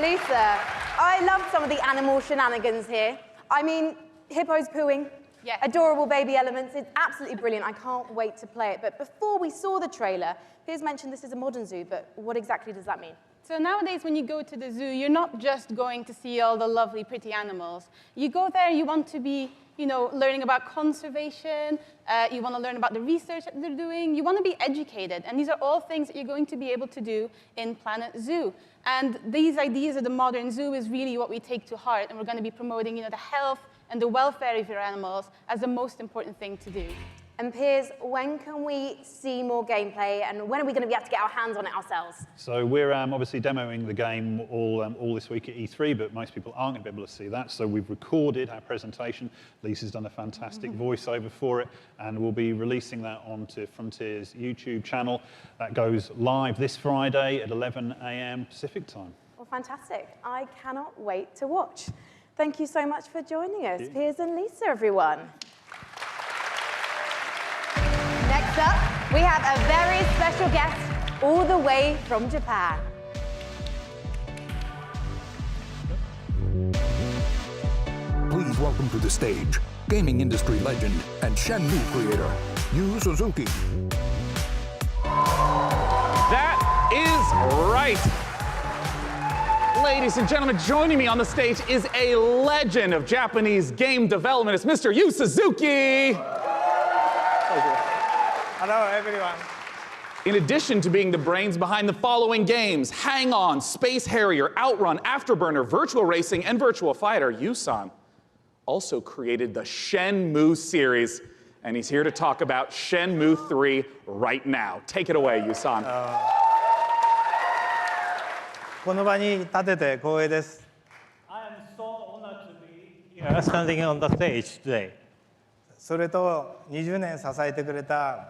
Lisa, I love some of the animal shenanigans here. I mean, hippos pooing, adorable baby elements. It's absolutely brilliant. I can't wait to play it. But before we saw the trailer, Piers mentioned this is a modern zoo, but what exactly does that mean? So nowadays, when you go to the zoo, you're not just going to see all the lovely, pretty animals. You go there, you want to be, learning about conservation. You want to learn about the research that they're doing. You want to be educated. And these are all things that you're going to be able to do in Planet Zoo. And these ideas of the modern zoo is really what we take to heart. And we're going to be promoting, the health and the welfare of your animals as the most important thing to do. And Piers, when can we see more gameplay, and when are we going to be able to get our hands on it ourselves? So we're obviously demoing the game all this week at E3, but most people aren't going to be able to see that. So we've recorded our presentation. Lisa's done a fantastic voiceover for it, and we'll be releasing that onto Frontier's YouTube channel. That goes live this Friday at 11 a.m. Pacific time. Well, fantastic. I cannot wait to watch. Thank you so much for joining us, Piers and Lisa, everyone. Next up, We have a very special guest all the way from Japan. Please welcome to the stage gaming industry legend and Shenmue creator, Yu Suzuki. That is right. Ladies and gentlemen, joining me on the stage is a legend of Japanese game development. It's Mr. Yu Suzuki. Hello, everyone. In addition to being the brains behind the following games, Hang On, Space Harrier, Outrun, Afterburner, Virtual Racing, and Virtual Fighter, Yu-san also created the Shenmue series, and he's here to talk about Shenmue 3 right now. Take it away, Yu-san. この場に立てて光栄です。I am so honored to be here standing on the stage today. それと20年支えてくれた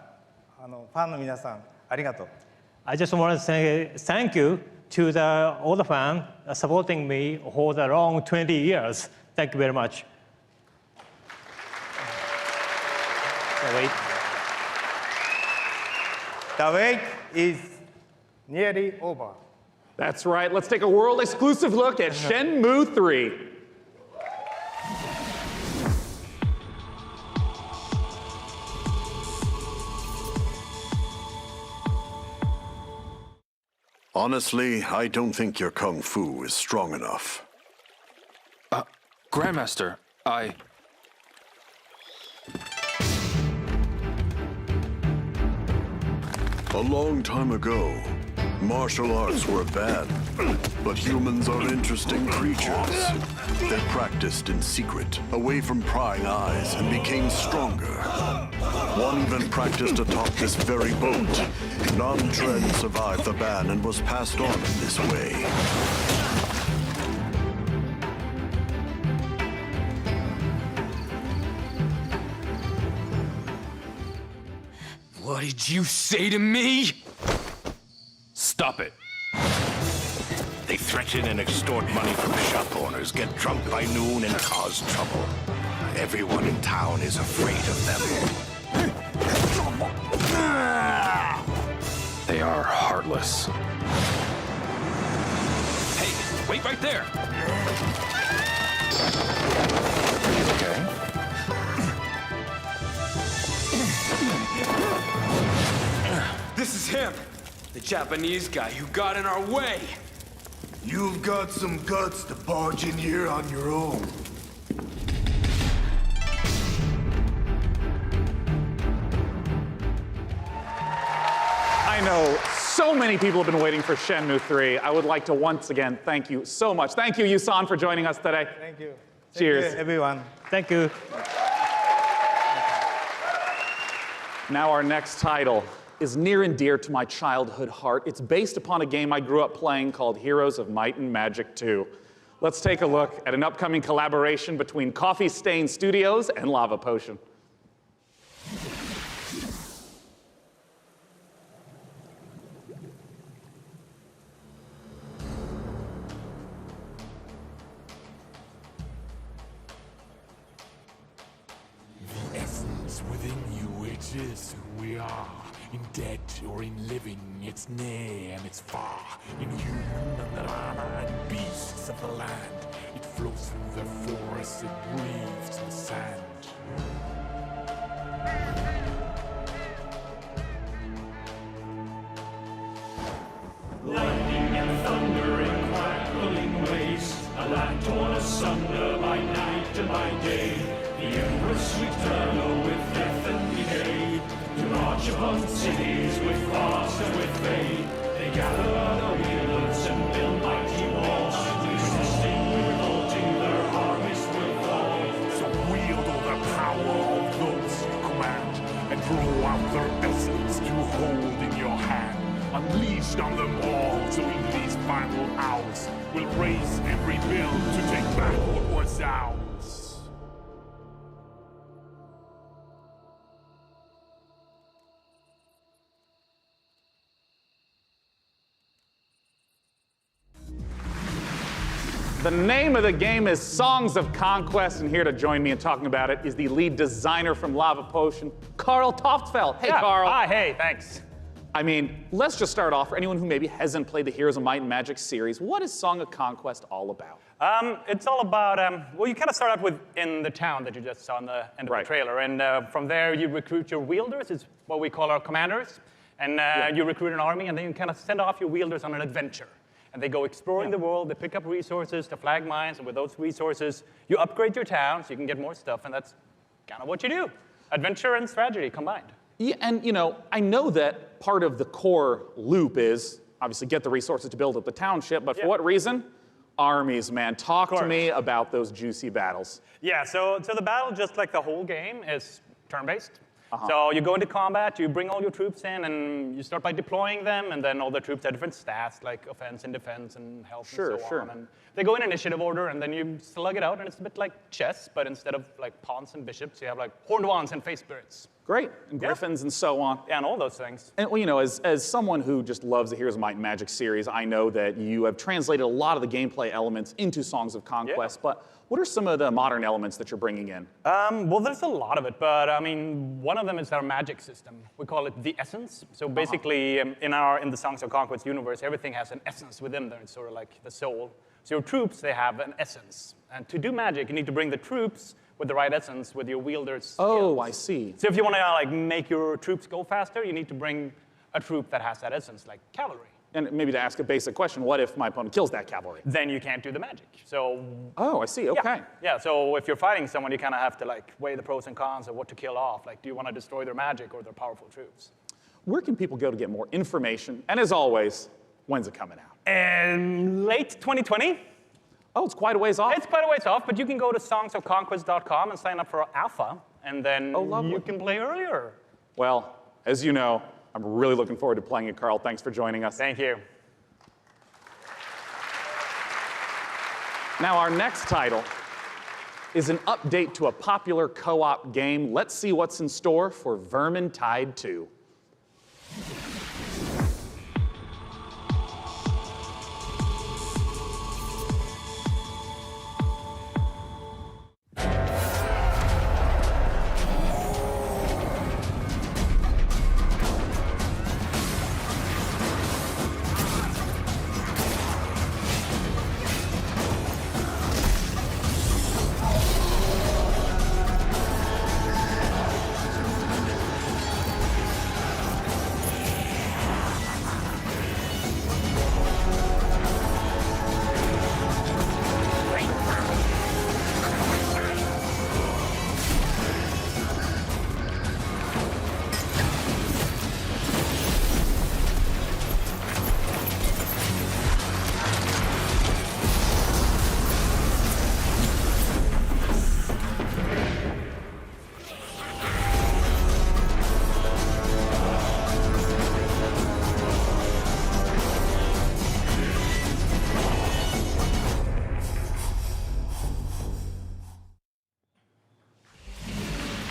ファンの皆さん、ありがとう。I just want to say thank you to all the fans supporting me for the long 20 years. Thank you very much. The wait is nearly over. That's right. Let's take a world exclusive look at Shenmue 3. Honestly, I don't think your kung fu is strong enough. Grandmaster, A long time ago, martial arts were bad, but humans are interesting creatures. They practiced in secret, away from prying eyes, and became stronger. One even practiced atop this very boat. Nam-Tren survived the ban and was passed on in this way. What did you say to me? Stop it. They threaten and extort money from shop owners, get drunk by noon, and cause trouble. Everyone in town is afraid of them. They are heartless. Hey, wait right there! Okay. This is him, the Japanese guy who got in our way. You've got some guts to barge in here on your own. I know so many people have been waiting for Shenmue 3. I would like to once again thank you so much. Thank you, Yu-san, for joining us today. Thank you. Cheers. Thank you, everyone. Thank you. Now our next title is near and dear to my childhood heart. It's based upon a game I grew up playing called Heroes of Might and Magic 2. Let's take a look at an upcoming collaboration between Coffee Stain Studios and Lava Potion. The essence within you, it is who we are. In dead or in living, it's near and it's far. In human and beasts of the land, it flows through the forests, it breathes the sand. Lightning and thunder and crackling waste, a land torn asunder by night and by day. The Empress eternal with death and decay, to march upon cities with frost and with fade. They gather the wielders and build mighty walls, resisting, revolting, their harvest will fall. So wield all the power of those you command, and draw out their essence to hold in your hand. Unleashed on them all, so in these final hours, we'll raise every bill to take back what was ours. The name of the game is Songs of Conquest, and here to join me in talking about it is the lead designer from Lava Potion, Carl Toftfeld. Hey, Carl. Hi, hey, thanks. I mean, let's just start off for anyone who maybe hasn't played the Heroes of Might and Magic series. What is Song of Conquest all about? It's all about, well, you kind of start out with in the town that you just saw in the end of the trailer. And from there, you recruit your wielders. It's what we call our commanders. And you recruit an army, and then you kind of send off your wielders on an adventure. And they go exploring the world. They pick up resources to flag mines. And with those resources, you upgrade your town so you can get more stuff. And that's kind of what you do. Adventure and strategy combined. Yeah, and you know, I know that part of the core loop is obviously get the resources to build up the township, but for what reason? Armies, man. Talk to me about those juicy battles. Yeah, so the battle, just like the whole game, is turn-based. So you go into combat, you bring all your troops in, and you start by deploying them, and then all the troops have different stats, like offense and defense and health and so on. And they go in initiative order, and then you slug it out, and it's a bit like chess, but instead of like pawns and bishops, you have like horned wands and face spirits. Great, and griffins and so on. Yeah, and all those things. And well, you know, as someone who just loves the Heroes of Might and Magic series, I know that you have translated a lot of the gameplay elements into Songs of Conquest, but what are some of the modern elements that you're bringing in? Well, there's a lot of it, but I mean, one of them is our magic system. We call it the essence. So basically, in the Songs of Conquest universe, everything has an essence within there. It's sort of like the soul. So your troops, they have an essence. And to do magic, you need to bring the troops with the right essence, with your wielders' skills. Oh, I see. So if you want to like make your troops go faster, you need to bring a troop that has that essence, like cavalry. And maybe to ask a basic question, what if my opponent kills that cavalry? Then you can't do the magic. So. Oh, I see. Okay. Yeah. So if you're fighting someone, you kind of have to like weigh the pros and cons of what to kill off. Like, do you want to destroy their magic or their powerful troops? Where can people go to get more information? And as always, when's it coming out? Late 2020. Oh, it's quite a ways off. It's quite a ways off, but you can go to songsofconquest.com and sign up for alpha, and then you can play earlier. Well, as you know, I'm really looking forward to playing it, Carl. Thanks for joining us. Thank you. Now, our next title is an update to a popular co-op game. Let's see what's in store for Vermintide 2.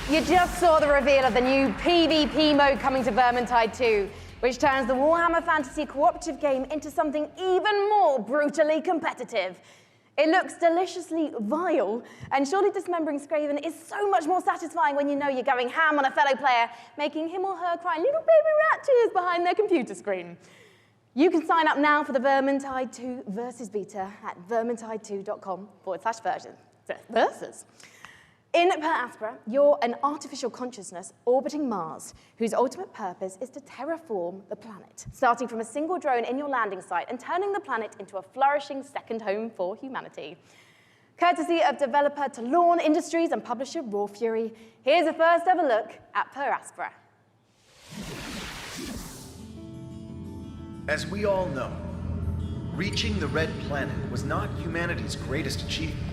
You just saw the reveal of the new PvP mode coming to Vermintide 2, which turns the Warhammer Fantasy cooperative game into something even more brutally competitive. It looks deliciously vile, and surely dismembering Skaven is so much more satisfying when you know you're going ham on a fellow player, making him or her cry little baby rat tears behind their computer screen. You can sign up now for the Vermintide 2 Versus beta at vermintide2.com/versus. In Per Aspera, you're an artificial consciousness orbiting Mars, whose ultimate purpose is to terraform the planet, starting from a single drone in your landing site and turning the planet into a flourishing second home for humanity. Courtesy of developer Talon Industries and publisher Raw Fury, here's a first ever look at Per Aspera. As we all know, reaching the Red Planet was not humanity's greatest achievement.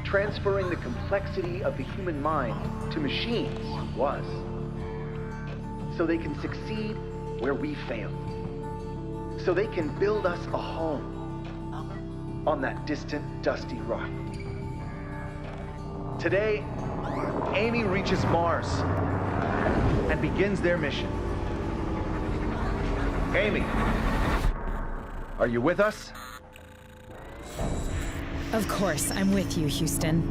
Transferring the complexity of the human mind to machines was. So they can succeed where we failed. So they can build us a home on that distant, dusty rock. Today, Amy reaches Mars and begins their mission. Amy, are you with us? Of course, I'm with you, Houston.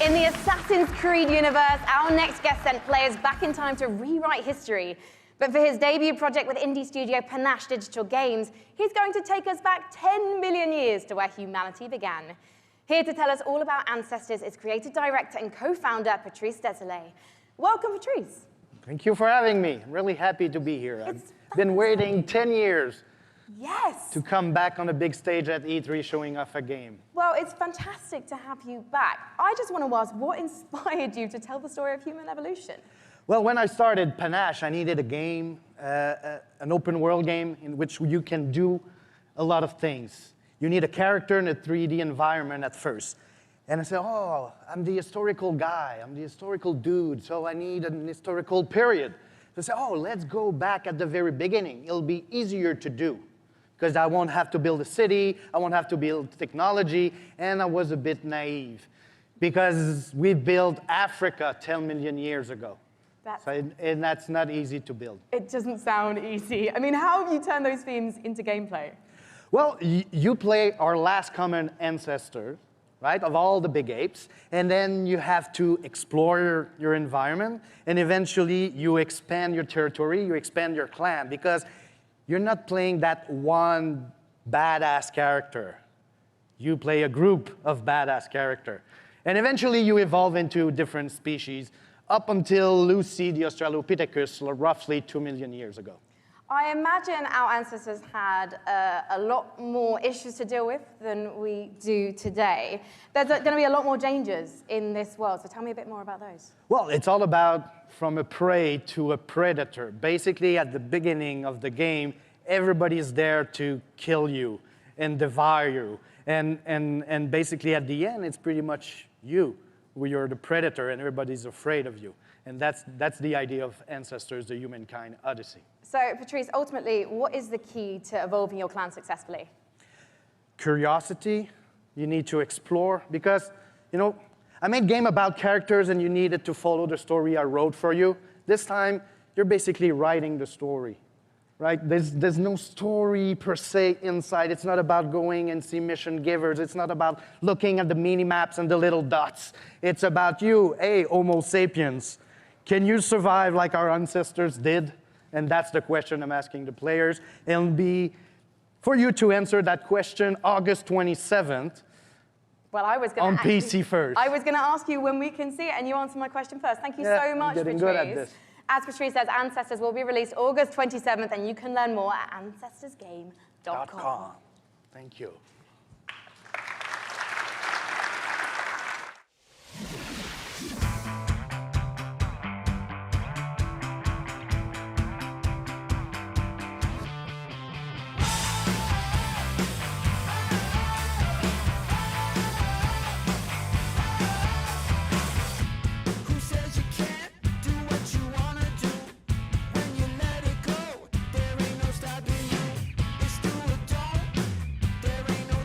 In the Assassin's Creed universe, our next guest sent players back in time to rewrite history. But for his debut project with indie studio Panache Digital Games, he's going to take us back 10 million years to where humanity began. Here to tell us all about Ancestors is creative director and co-founder Patrice Désilets. Welcome, Patrice. Thank you for having me. I'm really happy to be here. I've been waiting 10 years to come back on a big stage at E3 showing off a game. Well, it's fantastic to have you back. I just want to ask, what inspired you to tell the story of human evolution? Well, when I started Panache, I needed a game, an open world game in which you can do a lot of things. You need a character in a 3D environment at first. And I said, oh, I'm the historical guy, I'm the historical dude, so I need an historical period. So I said, oh, let's go back at the very beginning. It'll be easier to do, because I won't have to build a city, I won't have to build technology, and I was a bit naive, because we built Africa 10 million years ago. And that's not easy to build. It doesn't sound easy. I mean, how have you turned those themes into gameplay? Well, you play our last common ancestor, right, of all the big apes, and then you have to explore your environment, and eventually you expand your territory, you expand your clan, because you're not playing that one badass character. You play a group of badass characters. And eventually you evolve into different species, up until Lucy the Australopithecus roughly 2 million years ago. I imagine our ancestors had a lot more issues to deal with than we do today. There's going to be a lot more dangers in this world, so tell me a bit more about those. Well, it's all about from a prey to a predator. Basically, at the beginning of the game, everybody's there to kill you and devour you. And basically, at the end, it's pretty much you, where you're the predator and everybody's afraid of you. And that's the idea of Ancestors, the Humankind Odyssey. So, Patrice, ultimately, what is the key to evolving your clan successfully? Curiosity. You need to explore, because, you know, I made a game about characters and you needed to follow the story I wrote for you. This time, you're basically writing the story, right? There's no story per se inside. It's not about going and see mission givers. It's not about looking at the mini-maps and the little dots. It's about you, hey, Homo sapiens. Can you survive like our ancestors did? And that's the question I'm asking the players. It'll be for you to answer that question August 27th. Well, I was going on PC first. I was going to ask you when we can see it, and you answered my question first. Thank you so much, getting Patrice. good at this. As Patrice says, Ancestors will be released August 27th, and you can learn more at ancestorsgame.com. Thank you. There ain't no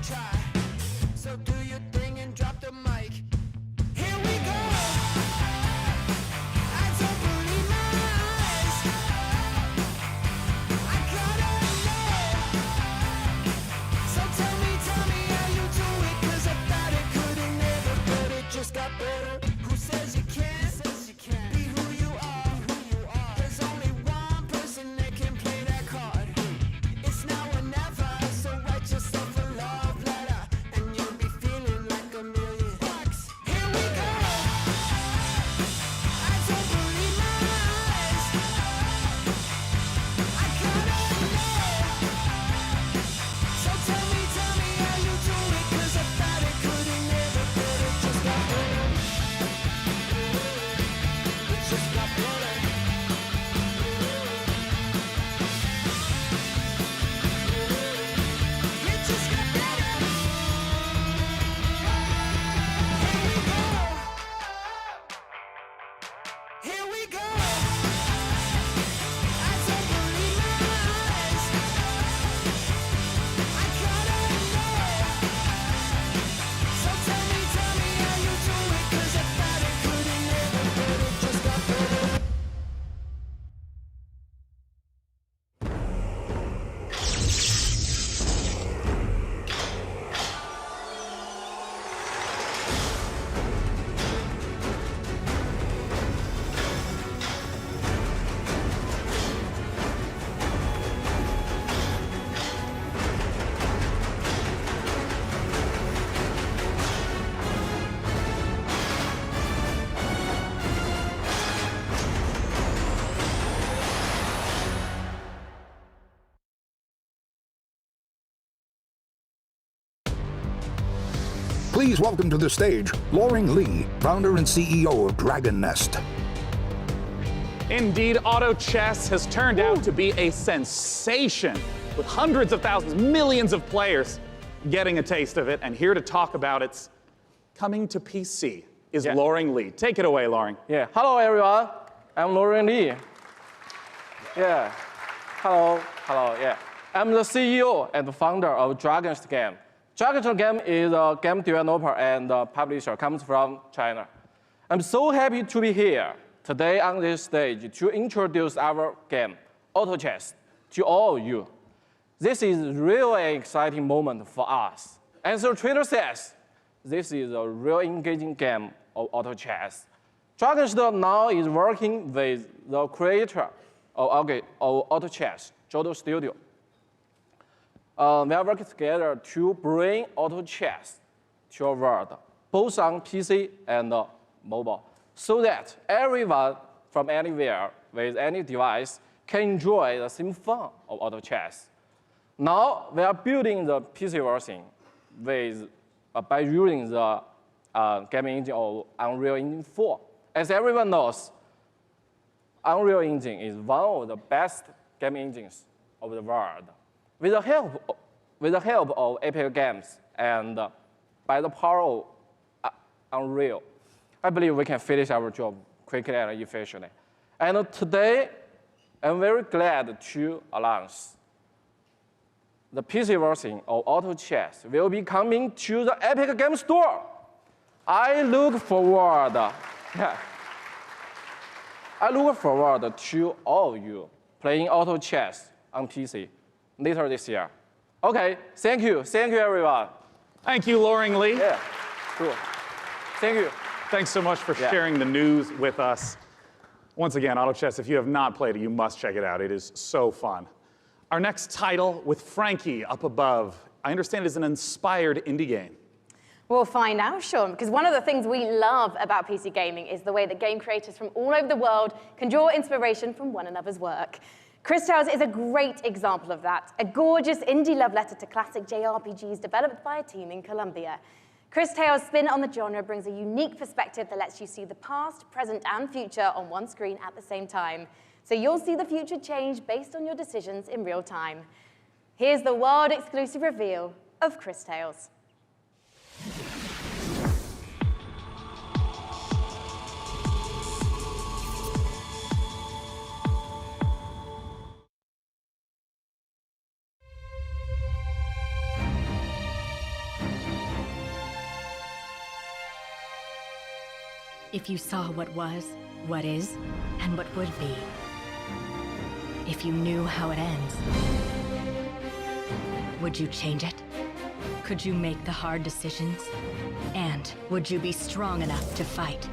Please welcome to the stage Loring Lee, founder and CEO of Dragon Nest. Indeed, Auto Chess has turned out to be a sensation, with hundreds of thousands, millions of players getting a taste of it. And here to talk about its coming to PC is Loring Lee. Take it away, Loring. Yeah. Hello, everyone. I'm Loring Lee. Yeah. Hello. Yeah. I'm the CEO and founder of Dragon Nest Game. Dragon Nest Game is a game developer and publisher, comes from China. I'm so happy to be here today on this stage to introduce our game, Auto Chess, to all of you. This is really an exciting moment for us. As the trailer says, this is a real engaging game of Auto Chess. Dragon Nest now is working with the creator of Auto Chess, Johto Studio. We are working together to bring Auto Chess to our world, both on PC and mobile, so that everyone from anywhere with any device can enjoy the same fun of Auto Chess. Now we are building the PC version by using the gaming engine of Unreal Engine 4. As everyone knows, Unreal Engine is one of the best gaming engines of the world. With the help of Epic Games and by the power of Unreal, I believe we can finish our job quickly and efficiently. And today, I'm very glad to announce the PC version of Auto Chess will be coming to the Epic Games Store. I look forward to all of you playing Auto Chess on PC later this year. Okay, thank you everyone. Thank you, Loring Lee. Yeah, cool. Thank you. Thanks so much for sharing the news with us. Once again, Auto Chess, if you have not played it, you must check it out. It is so fun. Our next title, with Frankie up above, I understand is an inspired indie game. We'll find out, Sean, because one of the things we love about PC gaming is the way that game creators from all over the world can draw inspiration from one another's work. Cris Tales is a great example of that, a gorgeous indie love letter to classic JRPGs developed by a team in Colombia. Cris Tales' spin on the genre brings a unique perspective that lets you see the past, present, and future on one screen at the same time. So you'll see the future change based on your decisions in real time. Here's the world-exclusive reveal of Cris Tales. If you saw what was, what is, and what would be. If you knew how it ends, would you change it? Could you make the hard decisions? And would you be strong enough to fight?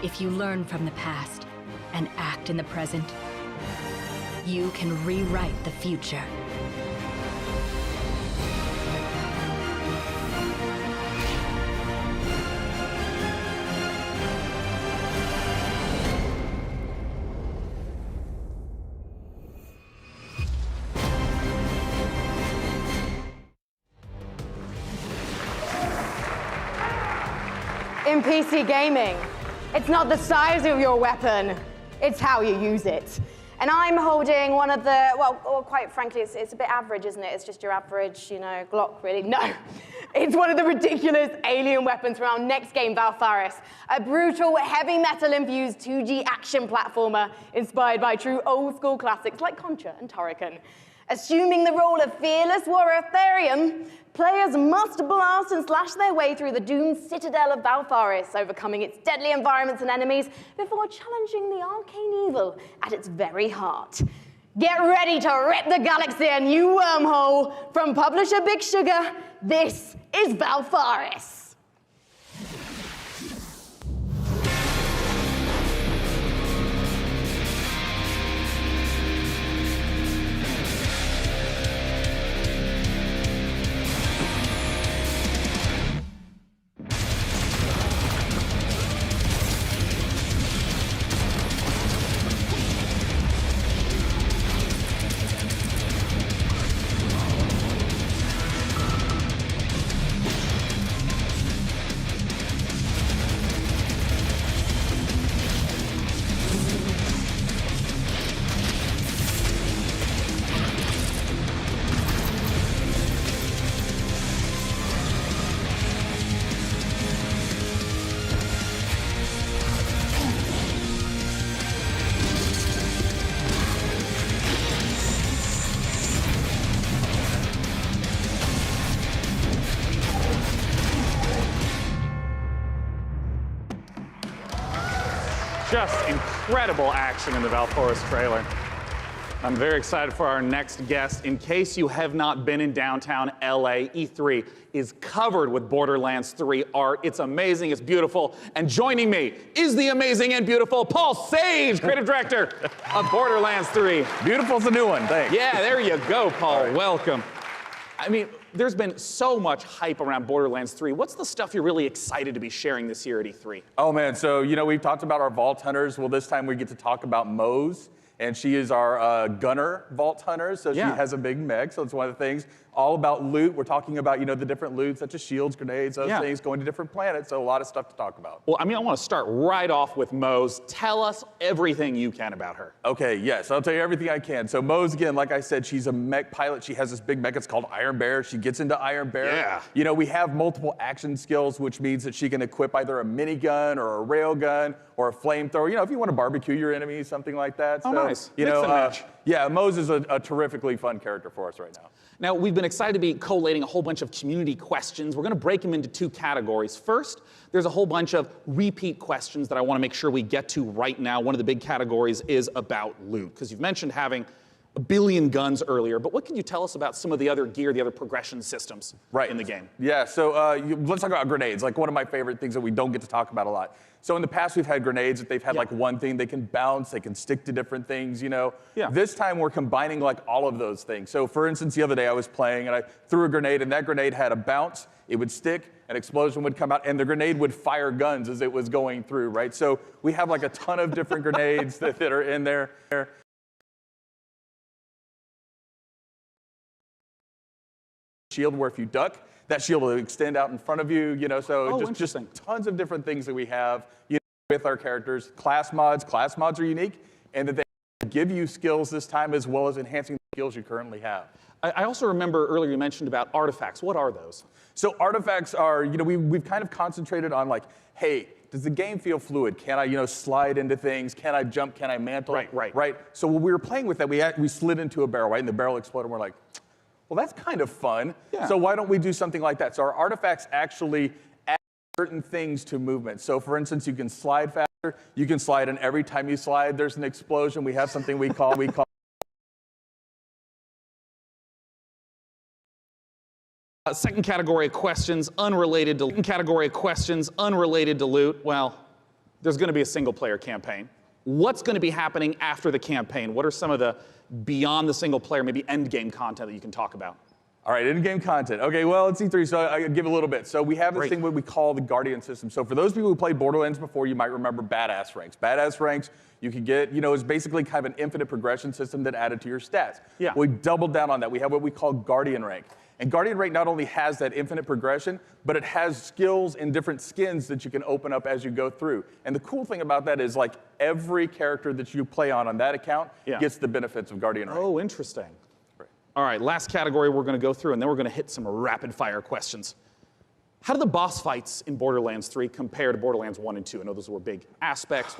If you learn from the past and act in the present, you can rewrite the future. In PC gaming, it's not the size of your weapon, it's how you use it. And I'm holding one of the, well, quite frankly, it's a bit average, isn't it? It's just your average, Glock, really. No, it's one of the ridiculous alien weapons from our next game, Valfaris, a brutal, heavy metal-infused 2D action platformer inspired by true old-school classics like Contra and Turrican. Assuming the role of fearless warrior Therion, players must blast and slash their way through the doomed citadel of Valfaris, overcoming its deadly environments and enemies before challenging the arcane evil at its very heart. Get ready to rip the galaxy a new wormhole. From publisher Big Sugar, this is Valfaris. Just incredible action in the Valporis trailer. I'm very excited for our next guest. In case you have not been in downtown LA, E3 is covered with Borderlands 3 art. It's amazing, it's beautiful. And joining me is the amazing and beautiful Paul Sage, creative director of Borderlands 3. Beautiful's the new one, thanks. Yeah, there you go, Paul. Right. Welcome. I mean, there's been so much hype around Borderlands 3. What's the stuff you're really excited to be sharing this year at E3? Oh man, so we've talked about our Vault Hunters. Well, this time we get to talk about Moze. And she is our gunner Vault Hunter, so she has a big mech, so it's one of the things. All about loot. We're talking about, the different loot, such as shields, grenades, those things, going to different planets, so a lot of stuff to talk about. Well, I want to start right off with Moze. Tell us everything you can about her. Okay, yes, I'll tell you everything I can. So Moze, again, like I said, she's a mech pilot. She has this big mech, it's called Iron Bear. She gets into Iron Bear. Yeah. We have multiple action skills, which means that she can equip either a minigun or a rail gun or a flamethrower. If you want to barbecue your enemies, something like that. Oh, so, nice. Mix and match. Yeah, Moze is a terrifically fun character for us right now. Now, we've been excited to be collating a whole bunch of community questions. We're going to break them into two categories. First, there's a whole bunch of repeat questions that I want to make sure we get to right now. One of the big categories is about loot, because you've mentioned having a billion guns earlier, but what can you tell us about some of the other gear, the other progression systems in the game? Yeah, so let's talk about grenades, like one of my favorite things that we don't get to talk about a lot. So in the past, we've had grenades that they've had like one thing, they can bounce, they can stick to different things, This time we're combining like all of those things. So for instance, the other day I was playing and I threw a grenade and that grenade had a bounce, it would stick, an explosion would come out, and the grenade would fire guns as it was going through, right? So we have like a ton of different grenades that are in there. Shield where if you duck, that shield will extend out in front of you, so just tons of different things that we have with our characters. Class mods are unique, and that they give you skills this time as well as enhancing the skills you currently have. I also remember earlier you mentioned about artifacts. What are those? So artifacts are, we've kind of concentrated on like, hey, does the game feel fluid? Can I, slide into things? Can I jump? Can I mantle? Right. So when we were playing with that, we slid into a barrel, right? And the barrel exploded, and we're like, well, that's kind of fun. Yeah. So why don't we do something like that? So our artifacts actually add certain things to movement. So for instance, you can slide faster. You can slide, and every time you slide, there's an explosion. We have something we call second category of questions unrelated to loot. Well, there's going to be a single-player campaign. What's going to be happening after the campaign? What are some of the beyond the single player, maybe end game content that you can talk about? All right, end game content. Okay, well, it's E3, so I give a little bit. So we have this thing what we call the Guardian system. So for those people who played Borderlands before, you might remember Badass Ranks. Badass Ranks, you can get, is basically kind of an infinite progression system that added to your stats. Yeah. We doubled down on that. We have what we call Guardian Rank. And Guardian Rank not only has that infinite progression, but it has skills and different skins that you can open up as you go through. And the cool thing about that is like every character that you play on that account gets the benefits of Guardian Rank. Oh, interesting. Right. All right, last category we're going to go through, and then we're going to hit some rapid fire questions. How do the boss fights in Borderlands 3 compare to Borderlands 1 and 2? I know those were big aspects.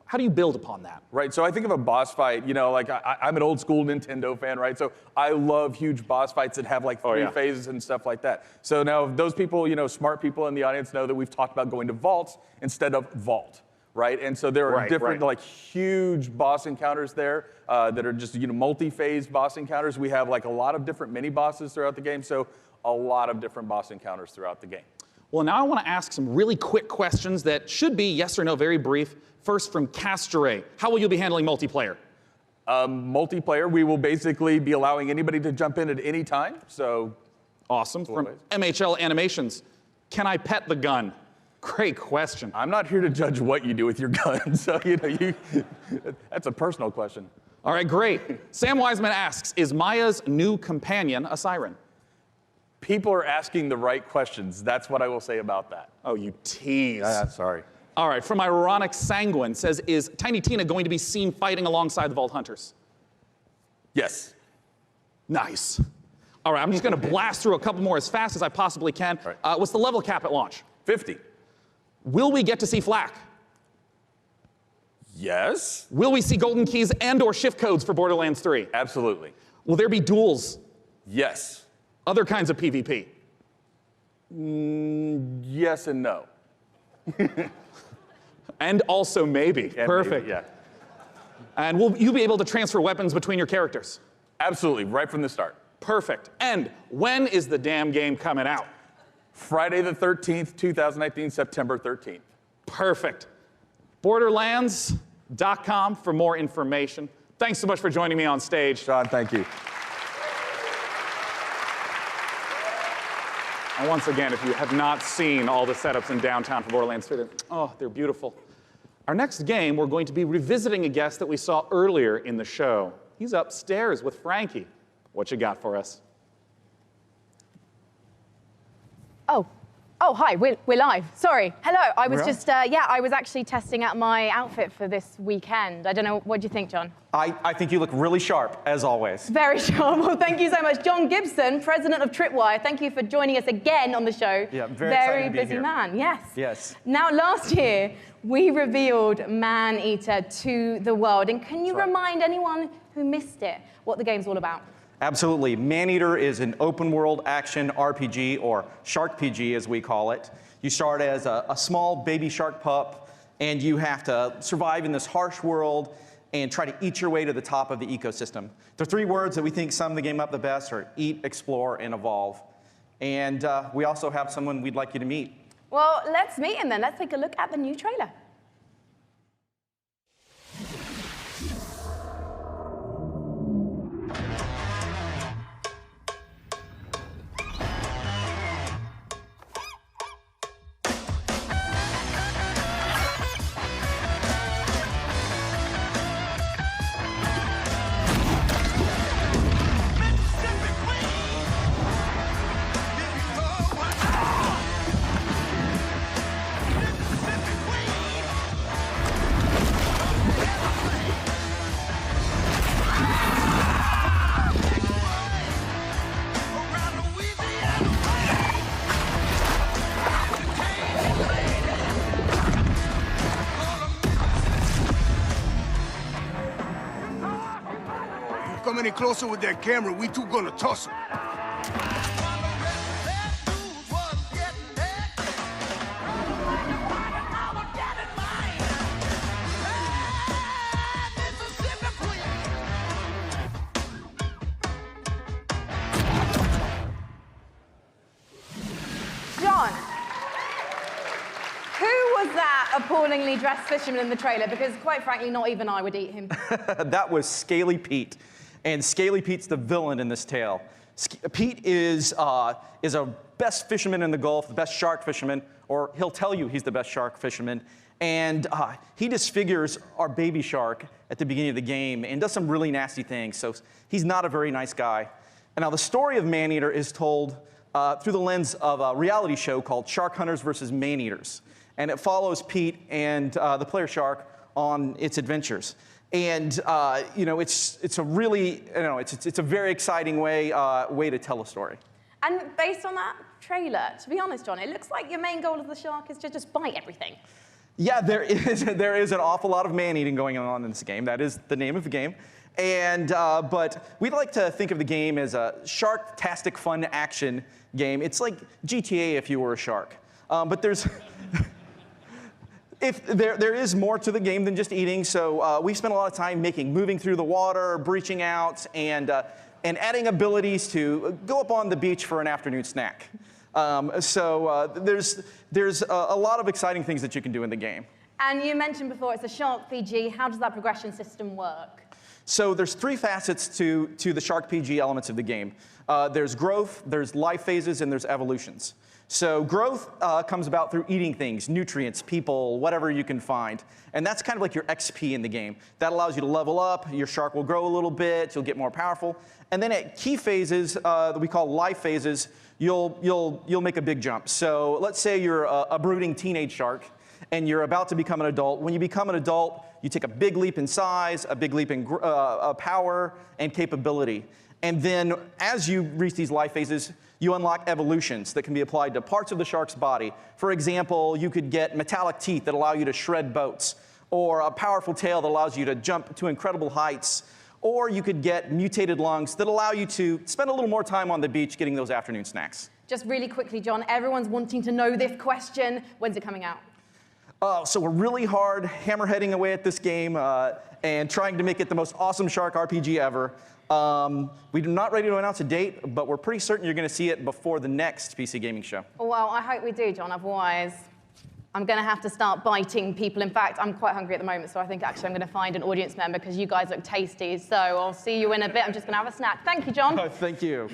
How do you build upon that? Right, so I think of a boss fight, like I'm an old school Nintendo fan, right? So I love huge boss fights that have like three phases and stuff like that. So now those people, smart people in the audience know that we've talked about going to vaults instead of vault, right? And so there are different like huge boss encounters there that are just, multi-phase boss encounters. We have like a lot of different mini bosses throughout the game, so a lot of different boss encounters throughout the game. Well, now I want to ask some really quick questions that should be yes or no, very brief. First from Castore, how will you be handling multiplayer? Multiplayer, we will basically be allowing anybody to jump in at any time, so. Awesome. From MHL Animations, can I pet the gun? Great question. I'm not here to judge what you do with your gun, so that's a personal question. All right, great. Sam Wiseman asks, is Maya's new companion a siren? People are asking the right questions. That's what I will say about that. Oh, you tease. Sorry. All right, from Ironic Sanguine says, is Tiny Tina going to be seen fighting alongside the Vault Hunters? Yes. Nice. All right, I'm just going to blast through a couple more as fast as I possibly can. Right. What's the level cap at launch? 50. Will we get to see Flak? Yes. Will we see golden keys and or shift codes for Borderlands 3? Absolutely. Will there be duels? Yes. Other kinds of PvP? Yes and no. And also maybe. Yeah, Perfect. maybe, yeah. And will you be able to transfer weapons between your characters? Absolutely, right from the start. Perfect. And when is the damn game coming out? Friday the 13th, 2019, September 13th. Perfect. Borderlands.com for more information. Thanks so much for joining me on stage. John, thank you. And once again, if you have not seen all the setups in downtown for Borderlands 3, they're beautiful. Our next game, we're going to be revisiting a guest that we saw earlier in the show. He's upstairs with Frankie. What you got for us? Oh, hi, we're live. Sorry. Hello, I was We're just, I was actually testing out my outfit for this weekend. I don't know, what do you think, John? I think you look really sharp, as always. Very sharp. Well, thank you so much. John Gibson, president of Tripwire, thank you for joining us again on the show. Yeah, very excited to be busy here. man, yes. Yes. Now, last year, we revealed Man-Eater to the world. And can you remind anyone who missed it what the game's all about? Absolutely. Man-Eater is an open-world action RPG, or Shark PG as we call it. You start as a small baby shark pup, and you have to survive in this harsh world and try to eat your way to the top of the ecosystem. The three words that we think sum the game up the best are eat, explore, and evolve. And we also have someone we'd like you to meet. Well, let's meet him then. Let's take a look at the new trailer. Come any closer with that camera, we two gonna tussle. John, who was that appallingly dressed fisherman in the trailer? Because quite frankly, not even I would eat him. That was Scaly Pete. And Scaly Pete's the villain in this tale. Pete is a best fisherman in the Gulf, the best shark fisherman, or he'll tell you he's the best shark fisherman. And he disfigures our baby shark at the beginning of the game and does some really nasty things. So he's not a very nice guy. And now the story of Man-Eater is told through the lens of a reality show called Shark Hunters versus Man-Eaters. And it follows Pete and the player shark on its adventures. And it's a really, it's a very exciting way to tell a story. And based on that trailer, to be honest, John, it looks like your main goal of the shark is to just bite everything. Yeah, there is an awful lot of man-eating going on in this game. That is the name of the game. And but we'd like to think of the game as a shark-tastic fun action game. It's like GTA if you were a shark. But there's there is more to the game than just eating. So we spent a lot of time moving through the water, breaching out, and adding abilities to go up on the beach for an afternoon snack. There's a lot of exciting things that you can do in the game. And you mentioned before it's a Shark PG. How does that progression system work? So there's three facets to the Shark PG elements of the game. There's growth, there's life phases, and there's evolutions. So growth comes about through eating things, nutrients, people, whatever you can find. And that's kind of like your XP in the game. That allows you to level up, your shark will grow a little bit, you'll get more powerful. And then at key phases that we call life phases, you'll make a big jump. So let's say you're a brooding teenage shark and you're about to become an adult. When you become an adult, you take a big leap in size, a big leap in power and capability. And then as you reach these life phases, you unlock evolutions that can be applied to parts of the shark's body. For example, you could get metallic teeth that allow you to shred boats, or a powerful tail that allows you to jump to incredible heights, or you could get mutated lungs that allow you to spend a little more time on the beach getting those afternoon snacks. Just really quickly, John, everyone's wanting to know this question. When's it coming out? So we're really hard hammerheading away at this game and trying to make it the most awesome shark RPG ever. We're not ready to announce a date, but we're pretty certain you're going to see it before the next PC Gaming Show. Well, I hope we do, John. Otherwise, I'm going to have to start biting people. In fact, I'm quite hungry at the moment, so I think actually I'm going to find an audience member because you guys look tasty. So I'll see you in a bit. I'm just going to have a snack. Thank you, John. Thank you.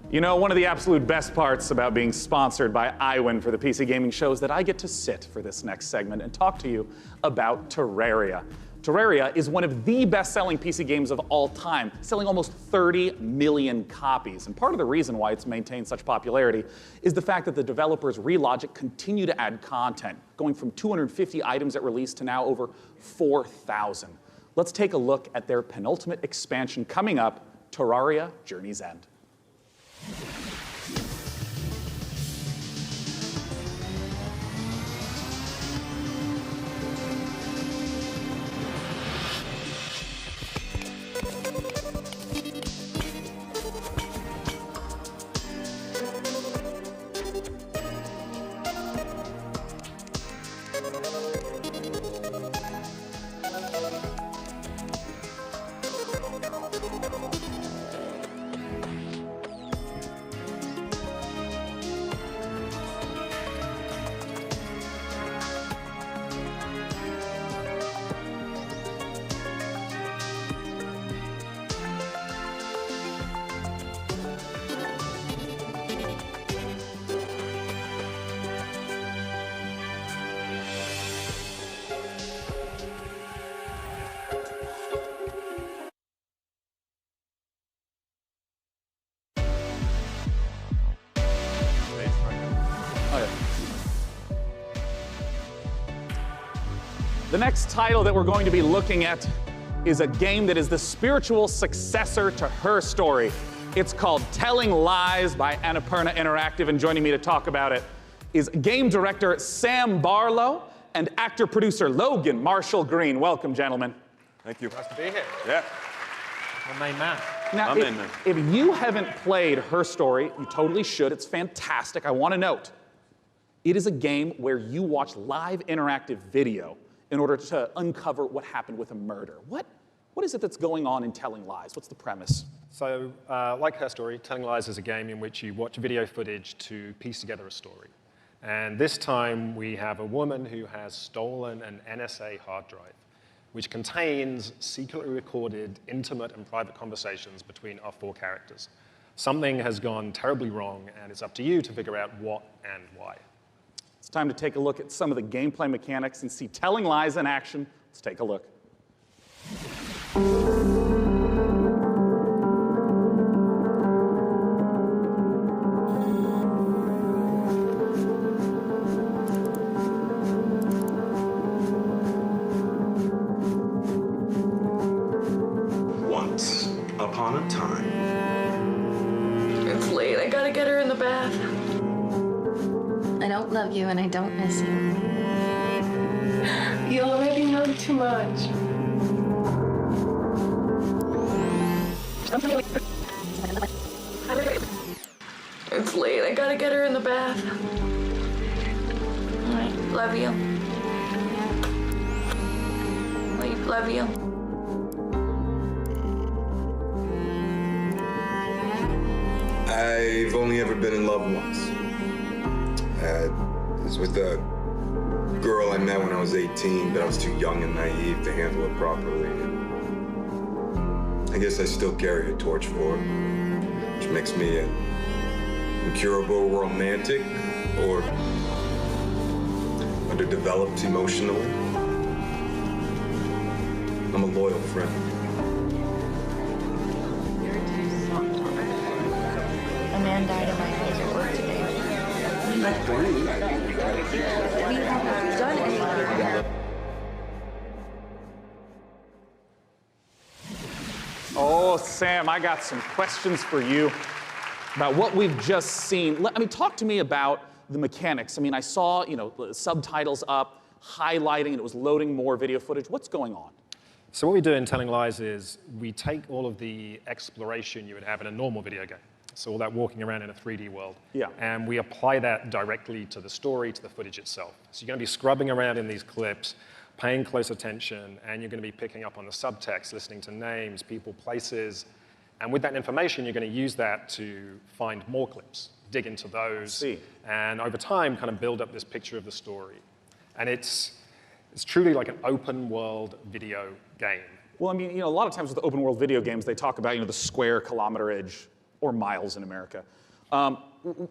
You know, one of the absolute best parts about being sponsored by iWin for the PC Gaming Show is that I get to sit for this next segment and talk to you about Terraria. Terraria is one of the best-selling PC games of all time, selling almost 30 million copies. And part of the reason why it's maintained such popularity is the fact that the developers Relogic continue to add content, going from 250 items at release to now over 4,000. Let's take a look at their penultimate expansion coming up, Terraria Journey's End. The next title that we're going to be looking at is a game that is the spiritual successor to Her Story. It's called Telling Lies by Annapurna Interactive, and joining me to talk about it is game director Sam Barlow and actor-producer Logan Marshall Green. Welcome, gentlemen. Thank you. Nice to be here. Yeah. My main man. Now, if you haven't played Her Story, you totally should. It's fantastic. I want to note, it is a game where you watch live interactive video in order to uncover what happened with a murder. What is it that's going on in Telling Lies? What's the premise? So, like Her Story, Telling Lies is a game in which you watch video footage to piece together a story. And this time we have a woman who has stolen an NSA hard drive, which contains secretly recorded, intimate and private conversations between our four characters. Something has gone terribly wrong, and it's up to you to figure out what and why. It's time to take a look at some of the gameplay mechanics and see Telling Lies in action. Let's take a look. Once upon a time. It's late. I gotta get her in the bath. I don't love you and I don't miss you. You already know too much. It's late. I gotta get her in the bath. All right. Love you. Love you. I've only ever been in love once. It was with a girl I met when I was 18, but I was too young and naive to handle it properly. I guess I still carry a torch for her, which makes me an incurable romantic or underdeveloped emotionally. I'm a loyal friend. A man died in my high at work today. We have not done anything yet. Oh, Sam, I got some questions for you about what we've just seen. Talk to me about the mechanics. I saw, subtitles up, highlighting, and it was loading more video footage. What's going on? So what we do in Telling Lies is we take all of the exploration you would have in a normal video game, so all that walking around in a 3D world, and we apply that directly to the story, to the footage itself. So you're going to be scrubbing around in these clips, paying close attention, and you're going to be picking up on the subtext, listening to names, people, places, and with that information, you're going to use that to find more clips, dig into those, and over time, kind of build up this picture of the story. And it's truly like an open world video game. Well, a lot of times with open world video games, they talk about, the square kilometerage or miles in America.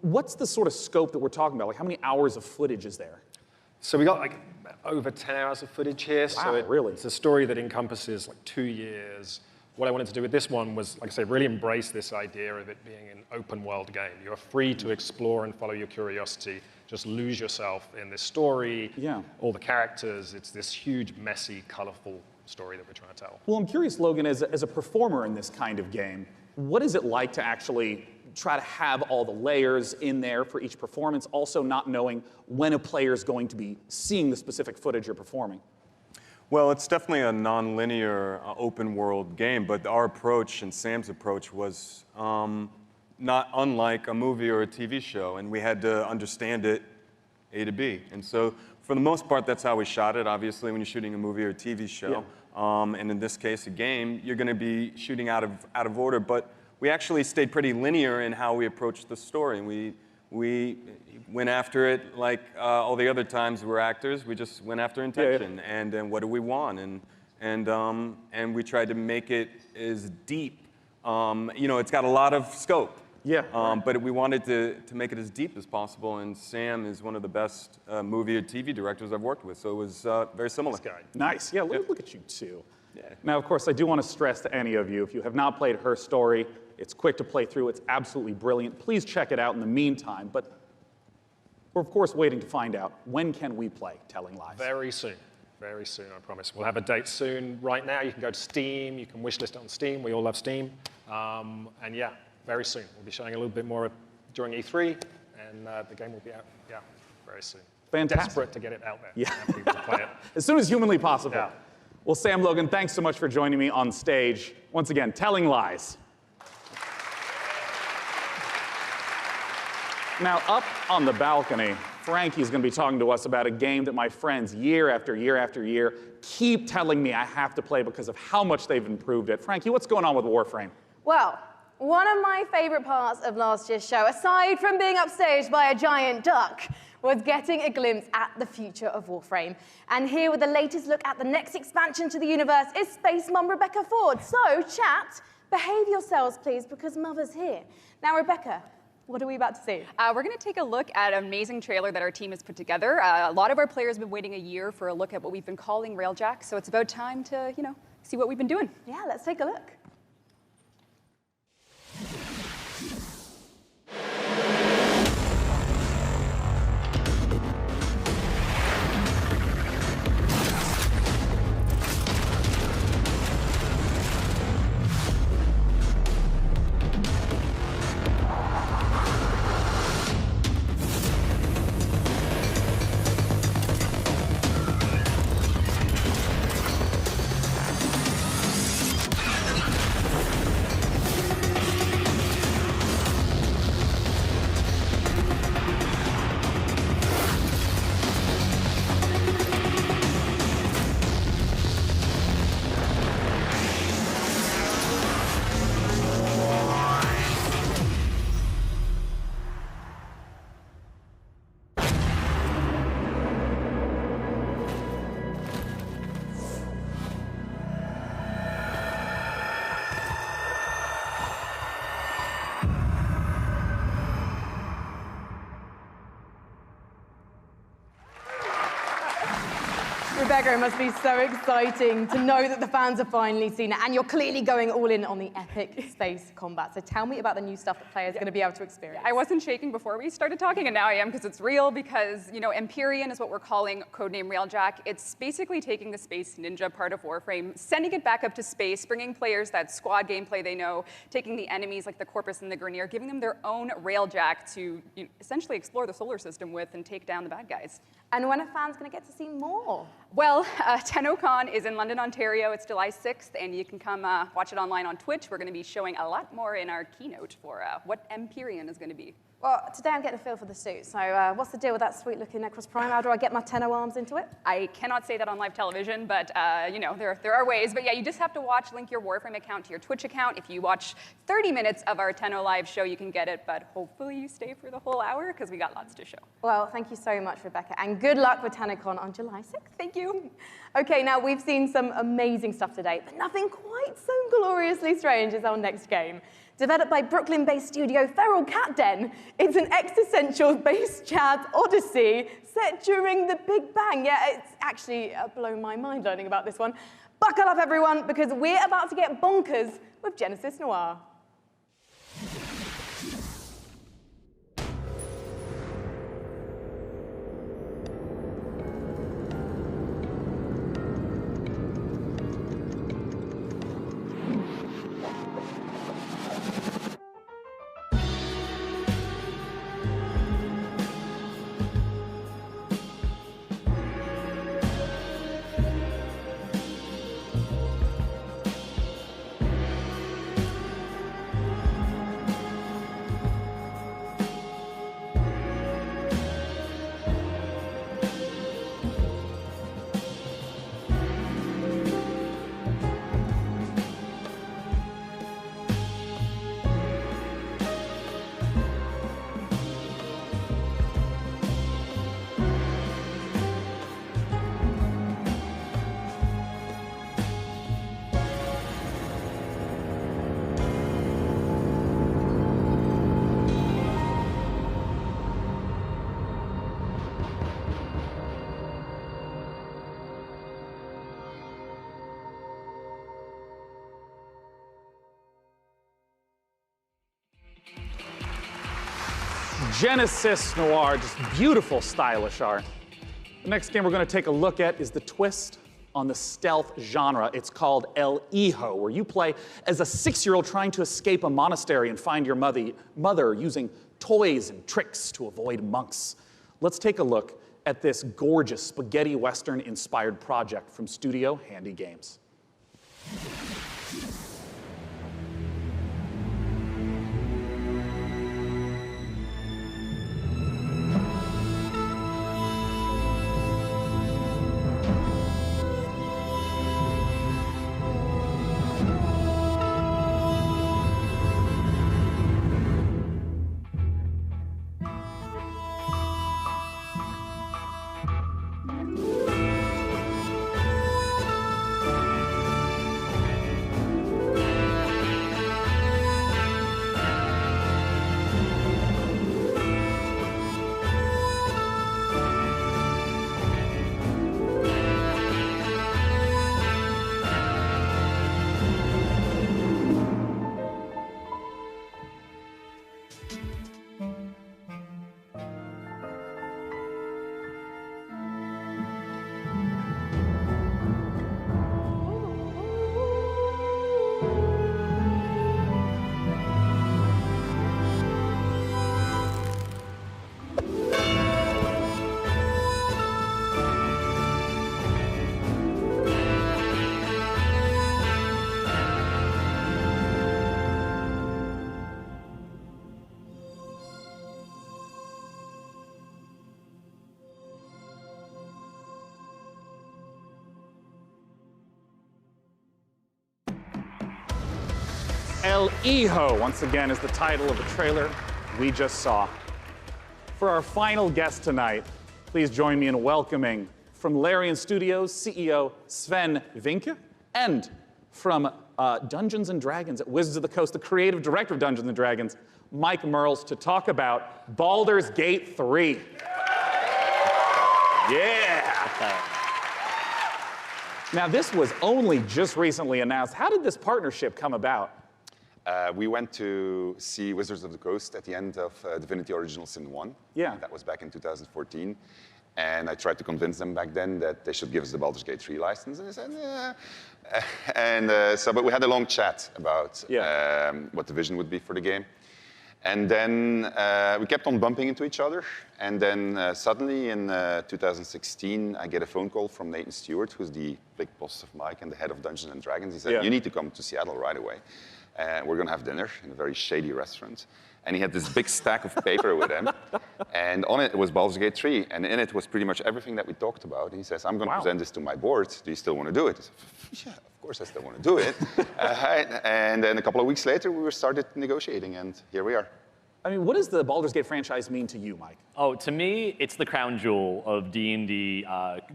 What's the sort of scope that we're talking about? Like, how many hours of footage is there? So we got over 10 hours of footage here. Wow, really? It's a story that encompasses 2 years. What I wanted to do with this one was, like I say, really embrace this idea of it being an open world game. You're free to explore and follow your curiosity. Just lose yourself in this story, all the characters. It's this huge, messy, colorful story that we're trying to tell. Well, I'm curious, Logan, as a performer in this kind of game, what is it like to actually try to have all the layers in there for each performance, also not knowing when a player is going to be seeing the specific footage you're performing? Well, it's definitely a non-linear open world game, but our approach and Sam's approach was not unlike a movie or a TV show, and we had to understand it A to B. And so for the most part, that's how we shot it. Obviously, when you're shooting a movie or a TV show, and in this case, a game, you're going to be shooting out of order, but we actually stayed pretty linear in how we approached the story. We went after it like all the other times we're actors. We just went after intention and what do we want, and we tried to make it as deep. It's got a lot of scope. But we wanted to make it as deep as possible, and Sam is one of the best movie or TV directors I've worked with, so it was very similar. Nice. Yeah, look at you too. Now, of course, I do want to stress to any of you, if you have not played Her Story, it's quick to play through. It's absolutely brilliant. Please check it out in the meantime. But we're, of course, waiting to find out, when can we play Telling Lies? Very soon. Very soon, I promise. We'll have a date soon. Right now, you can go to Steam. You can wishlist it on Steam. We all love Steam. And yeah, very soon. We'll be showing a little bit more during E3, and the game will be out, very soon. Fantastic. Desperate to get it out there. And people to play it. As soon as humanly possible. Well, Sam Logan, thanks so much for joining me on stage. Once again, Telling Lies. Now, up on the balcony, Frankie's going to be talking to us about a game that my friends, year after year after year, keep telling me I have to play because of how much they've improved it. Frankie, what's going on with Warframe? Well, one of my favorite parts of last year's show, aside from being upstaged by a giant duck, was getting a glimpse at the future of Warframe. And here with the latest look at the next expansion to the universe is Space Mum Rebecca Ford. So, chat, behave yourselves, please, because Mother's here. Now, Rebecca, what are we about to see? We're going to take a look at an amazing trailer that our team has put together. A lot of our players have been waiting a year for a look at what we've been calling Railjack, so it's about time to, see what we've been doing. Yeah, let's take a look. Rebecca, it must be so exciting to know that the fans have finally seen it, and you're clearly going all in on the epic space combat. So tell me about the new stuff that players are going to be able to experience. I wasn't shaking before we started talking, and now I am because it's real, because, you know, Empyrean is what we're calling codename Railjack. It's basically taking the Space Ninja part of Warframe, sending it back up to space, bringing players that squad gameplay they know, taking the enemies like the Corpus and the Grineer, giving them their own Railjack to essentially explore the solar system with and take down the bad guys. And when are fans going to get to see more? Well, TennoCon is in London, Ontario. It's July 6th, and you can come watch it online on Twitch. We're going to be showing a lot more in our keynote for what Empyrean is going to be. Well, today I'm getting a feel for the suit, so what's the deal with that sweet-looking Necros Prime? How do I get my Tenno arms into it? I cannot say that on live television, but you know, there are ways. But yeah, you just have to link your Warframe account to your Twitch account. If you watch 30 minutes of our Tenno live show, you can get it, but hopefully you stay for the whole hour, because we got lots to show. Well, thank you so much, Rebecca, and good luck with TennoCon on July 6th. Thank you. Okay, now we've seen some amazing stuff today, but nothing quite so gloriously strange as our next game. Developed by Brooklyn-based studio Feral Cat Den, it's an existential-based chat odyssey set during the Big Bang. Yeah, it's actually blown my mind learning about this one. Buckle up, everyone, because we're about to get bonkers with Genesis Noir. Genesis Noir, just beautiful, stylish art. The next game we're going to take a look at is the twist on the stealth genre. It's called El Hijo, where you play as a 6-year-old trying to escape a monastery and find your mother using toys and tricks to avoid monks. Let's take a look at this gorgeous spaghetti western-inspired project from Studio Handy Games. El Hijo, once again, is the title of the trailer we just saw. For our final guest tonight, please join me in welcoming from Larian Studios CEO Sven Vinke, and from Dungeons & Dragons at Wizards of the Coast, the creative director of Dungeons & Dragons, Mike Mearls, to talk about Baldur's Gate 3. Yeah! Now, this was only just recently announced. How did this partnership come about? We went to see Wizards of the Coast at the end of Divinity Original Sin 1. Yeah. That was back in 2014. And I tried to convince them back then that they should give us the Baldur's Gate 3 license. And they said, but we had a long chat about what the vision would be for the game. And then we kept on bumping into each other. And then suddenly in 2016, I get a phone call from Nathan Stewart, who's the big boss of Mike and the head of Dungeons and Dragons. He said, you need to come to Seattle right away. We're going to have dinner in a very shady restaurant. And he had this big stack of paper with him. And on it was Baldur's Gate 3. And in it was pretty much everything that we talked about. And he says, I'm going to present this to my board. Do you still want to do it? I said, yeah, of course I still want to do it. And then a couple of weeks later, we started negotiating. And here we are. I mean, what does the Baldur's Gate franchise mean to you, Mike? Oh, to me, it's the crown jewel of D&D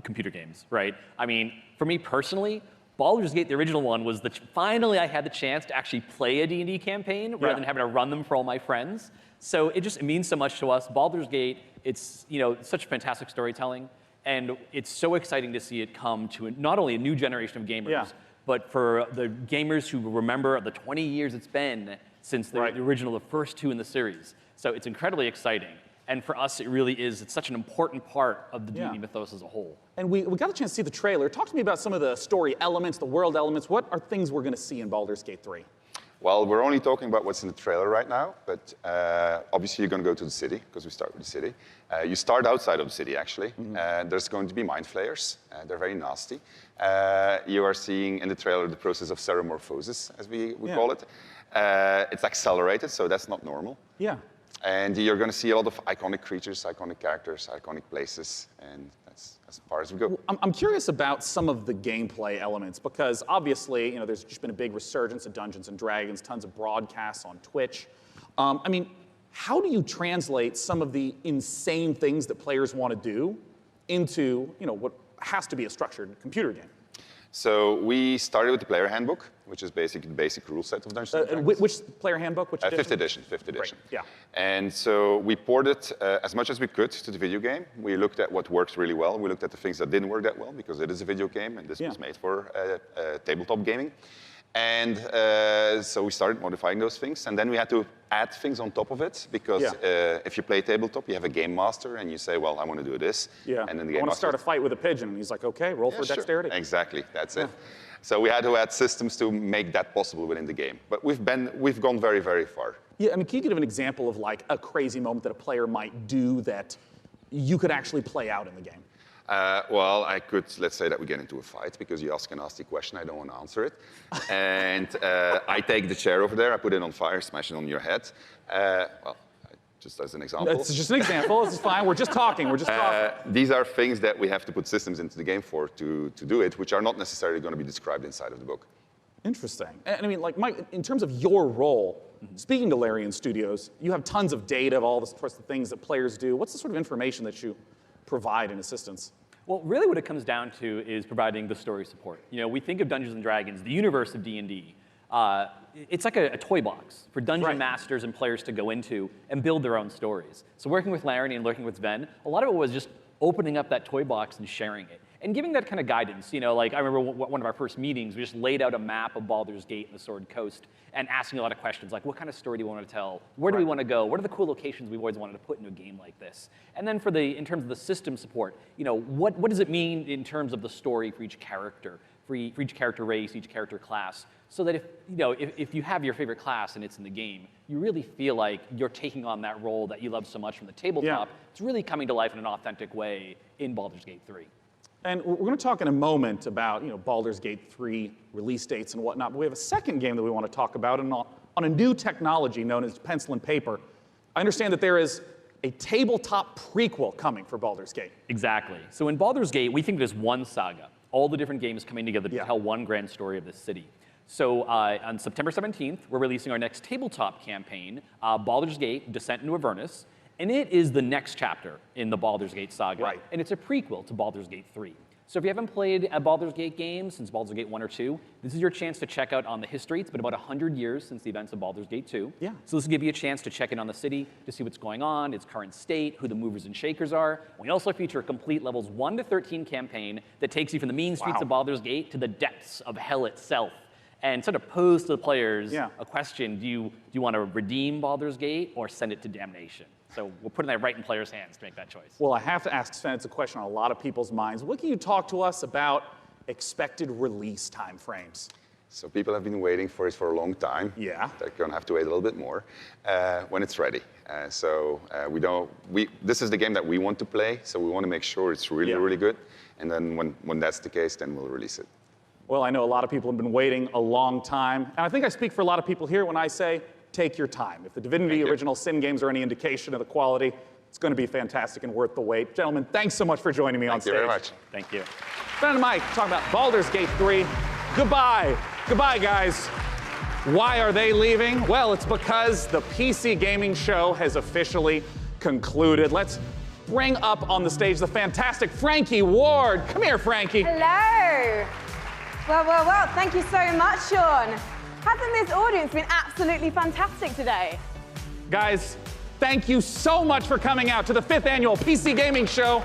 computer games, right? I mean, for me personally, Baldur's Gate, the original one, was finally I had the chance to actually play a D&D campaign rather than having to run them for all my friends. So it means so much to us. Baldur's Gate, it's such fantastic storytelling, and it's so exciting to see it come to not only a new generation of gamers, but for the gamers who remember the 20 years it's been since the original, the first two in the series. So it's incredibly exciting. And for us, it's such an important part of the D&D mythos as a whole. And we got a chance to see the trailer. Talk to me about some of the story elements, the world elements. What are things we're going to see in Baldur's Gate 3? Well, we're only talking about what's in the trailer right now, but obviously you're going to go to the city, because we start with the city. You start outside of the city, actually. There's going to be mind flayers. They're very nasty. You are seeing in the trailer the process of ceremorphosis, as we call it. It's accelerated, so that's not normal. Yeah. And you're going to see a lot of iconic creatures, iconic characters, iconic places, and that's as far as we go. I'm curious about some of the gameplay elements, because obviously, there's just been a big resurgence of Dungeons and Dragons, tons of broadcasts on Twitch. I mean, how do you translate some of the insane things that players want to do into, what has to be a structured computer game? So we started with the player handbook, which is basically the basic rule set of Dungeons & Dragons. Which player handbook? Which edition? 5th edition. 5th edition. Great. Yeah. And so we ported as much as we could to the video game. We looked at what works really well. We looked at the things that didn't work that well, because it is a video game, and this was made for tabletop gaming. And so we started modifying those things, and then we had to add things on top of it, because if you play tabletop, you have a game master, and you say, well, I want to do this. Yeah. And then the I game want to start a fight with a pigeon, and he's like, okay, roll for dexterity. Sure. Exactly, that's it. So we had to add systems to make that possible within the game. But we've gone very, very far. Yeah, I mean, can you give an example of like a crazy moment that a player might do that you could actually play out in the game? Well, let's say that we get into a fight because you ask a nasty question, I don't want to answer it. And I take the chair over there, I put it on fire, smash it on your head. Well, just as an example. It's just an example, this is fine, we're just talking, These are things that we have to put systems into the game for to do it, which are not necessarily going to be described inside of the book. Interesting. And I mean, like, Mike, in terms of your role, speaking to Larian Studios, you have tons of data of all the sorts of things that players do. What's the sort of information that you provide in assistance? Well, really what it comes down to is providing the story support. We think of Dungeons & Dragons, the universe of D&D. It's like a toy box for dungeon masters and players to go into and build their own stories. So working with Larry and working with Sven, a lot of it was just opening up that toy box and sharing it. And giving that kind of guidance. Like I remember one of our first meetings, we just laid out a map of Baldur's Gate and the Sword Coast and asking a lot of questions like, what kind of story do you want to tell? Where do we want to go? What are the cool locations we've always wanted to put into a game like this? And then in terms of the system support, what does it mean in terms of the story for each character, for each character race, each character class? So that if you have your favorite class and it's in the game, you really feel like you're taking on that role that you love so much from the tabletop. It's really coming to life in an authentic way in Baldur's Gate 3. And we're going to talk in a moment about Baldur's Gate 3 release dates and whatnot, but we have a second game that we want to talk about on a new technology known as pencil and paper. I understand that there is a tabletop prequel coming for Baldur's Gate. Exactly. So in Baldur's Gate, we think there's one saga, all the different games coming together to tell one grand story of this city. So on September 17th, we're releasing our next tabletop campaign, Baldur's Gate: Descent into Avernus. And it is the next chapter in the Baldur's Gate saga, and it's a prequel to Baldur's Gate 3. So if you haven't played a Baldur's Gate game since Baldur's Gate 1 or 2, this is your chance to check out on the history. It's been about 100 years since the events of Baldur's Gate 2. Yeah. So this will give you a chance to check in on the city, to see what's going on, its current state, who the movers and shakers are. We also feature a complete levels 1 to 13 campaign that takes you from the mean streets of Baldur's Gate to the depths of hell itself. And sort of pose to the players a question, do you want to redeem Baldur's Gate or send it to damnation? So we're putting that right in players' hands to make that choice. Well, I have to ask Sven, it's a question on a lot of people's minds. What can you talk to us about expected release time frames? So people have been waiting for it for a long time. Yeah. They're going to have to wait a little bit more when it's ready. This is the game that we want to play, so we want to make sure it's really, really good. And then when that's the case, then we'll release it. Well, I know a lot of people have been waiting a long time. And I think I speak for a lot of people here when I say, take your time. If the Divinity Original Sin games are any indication of the quality, it's going to be fantastic and worth the wait. Gentlemen, thanks so much for joining me on stage. Thank you very much. Thank you. Ben and Mike talking about Baldur's Gate 3. Goodbye. Goodbye, guys. Why are they leaving? Well, it's because the PC gaming show has officially concluded. Let's bring up on the stage the fantastic Frankie Ward. Come here, Frankie. Hello. Well, thank you so much, Sean. Hasn't this audience been absolutely fantastic today? Guys, thank you so much for coming out to the 5th annual PC Gaming Show.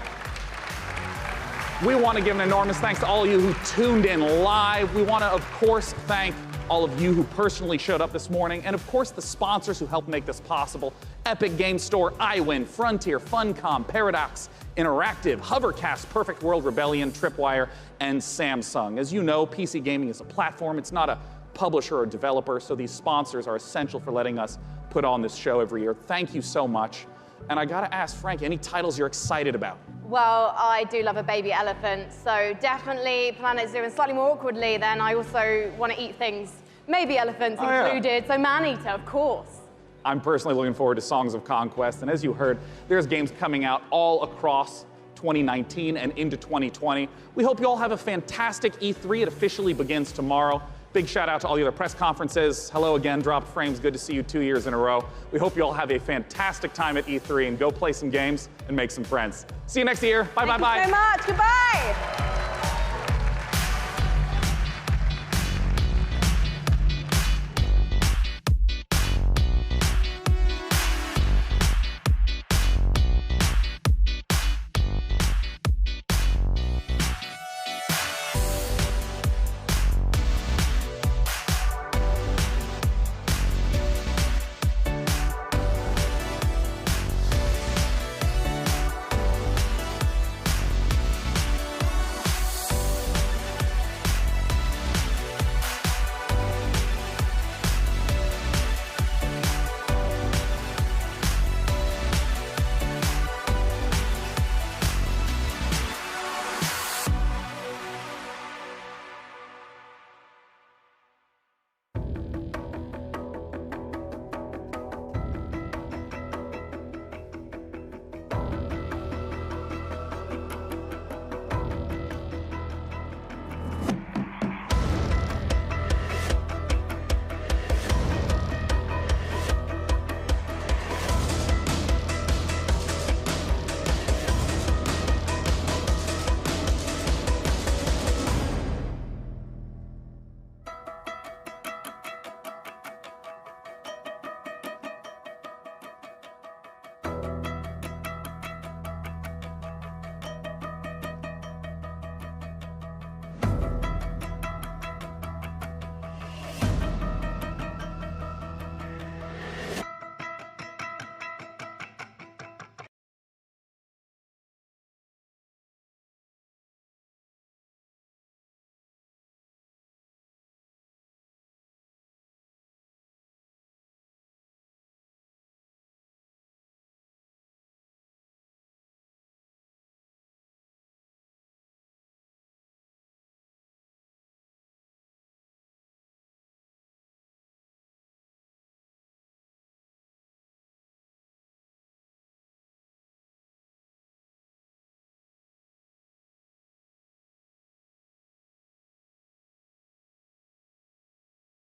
We want to give an enormous thanks to all of you who tuned in live. We want to, of course, thank all of you who personally showed up this morning, and of course the sponsors who helped make this possible. Epic Game Store, iWin, Frontier, Funcom, Paradox Interactive, Hovercast, Perfect World, Rebellion, Tripwire, and Samsung. As you know, PC gaming is a platform. It's not a publisher or developer, so these sponsors are essential for letting us put on this show every year. Thank you so much. And I gotta ask, Frank, any titles you're excited about? Well, I do love a baby elephant, so definitely Planet Zoo, and slightly more awkwardly, then I also want to eat things, maybe elephants included, so Maneater, of course. I'm personally looking forward to Songs of Conquest, and as you heard, there's games coming out all across 2019 and into 2020. We hope you all have a fantastic E3. It officially begins tomorrow. Big shout out to all the other press conferences. Hello again, Dropped Frames. Good to see you 2 years in a row. We hope you all have a fantastic time at E3 and go play some games and make some friends. See you next year. Bye, bye, bye. Thank you so much. Goodbye.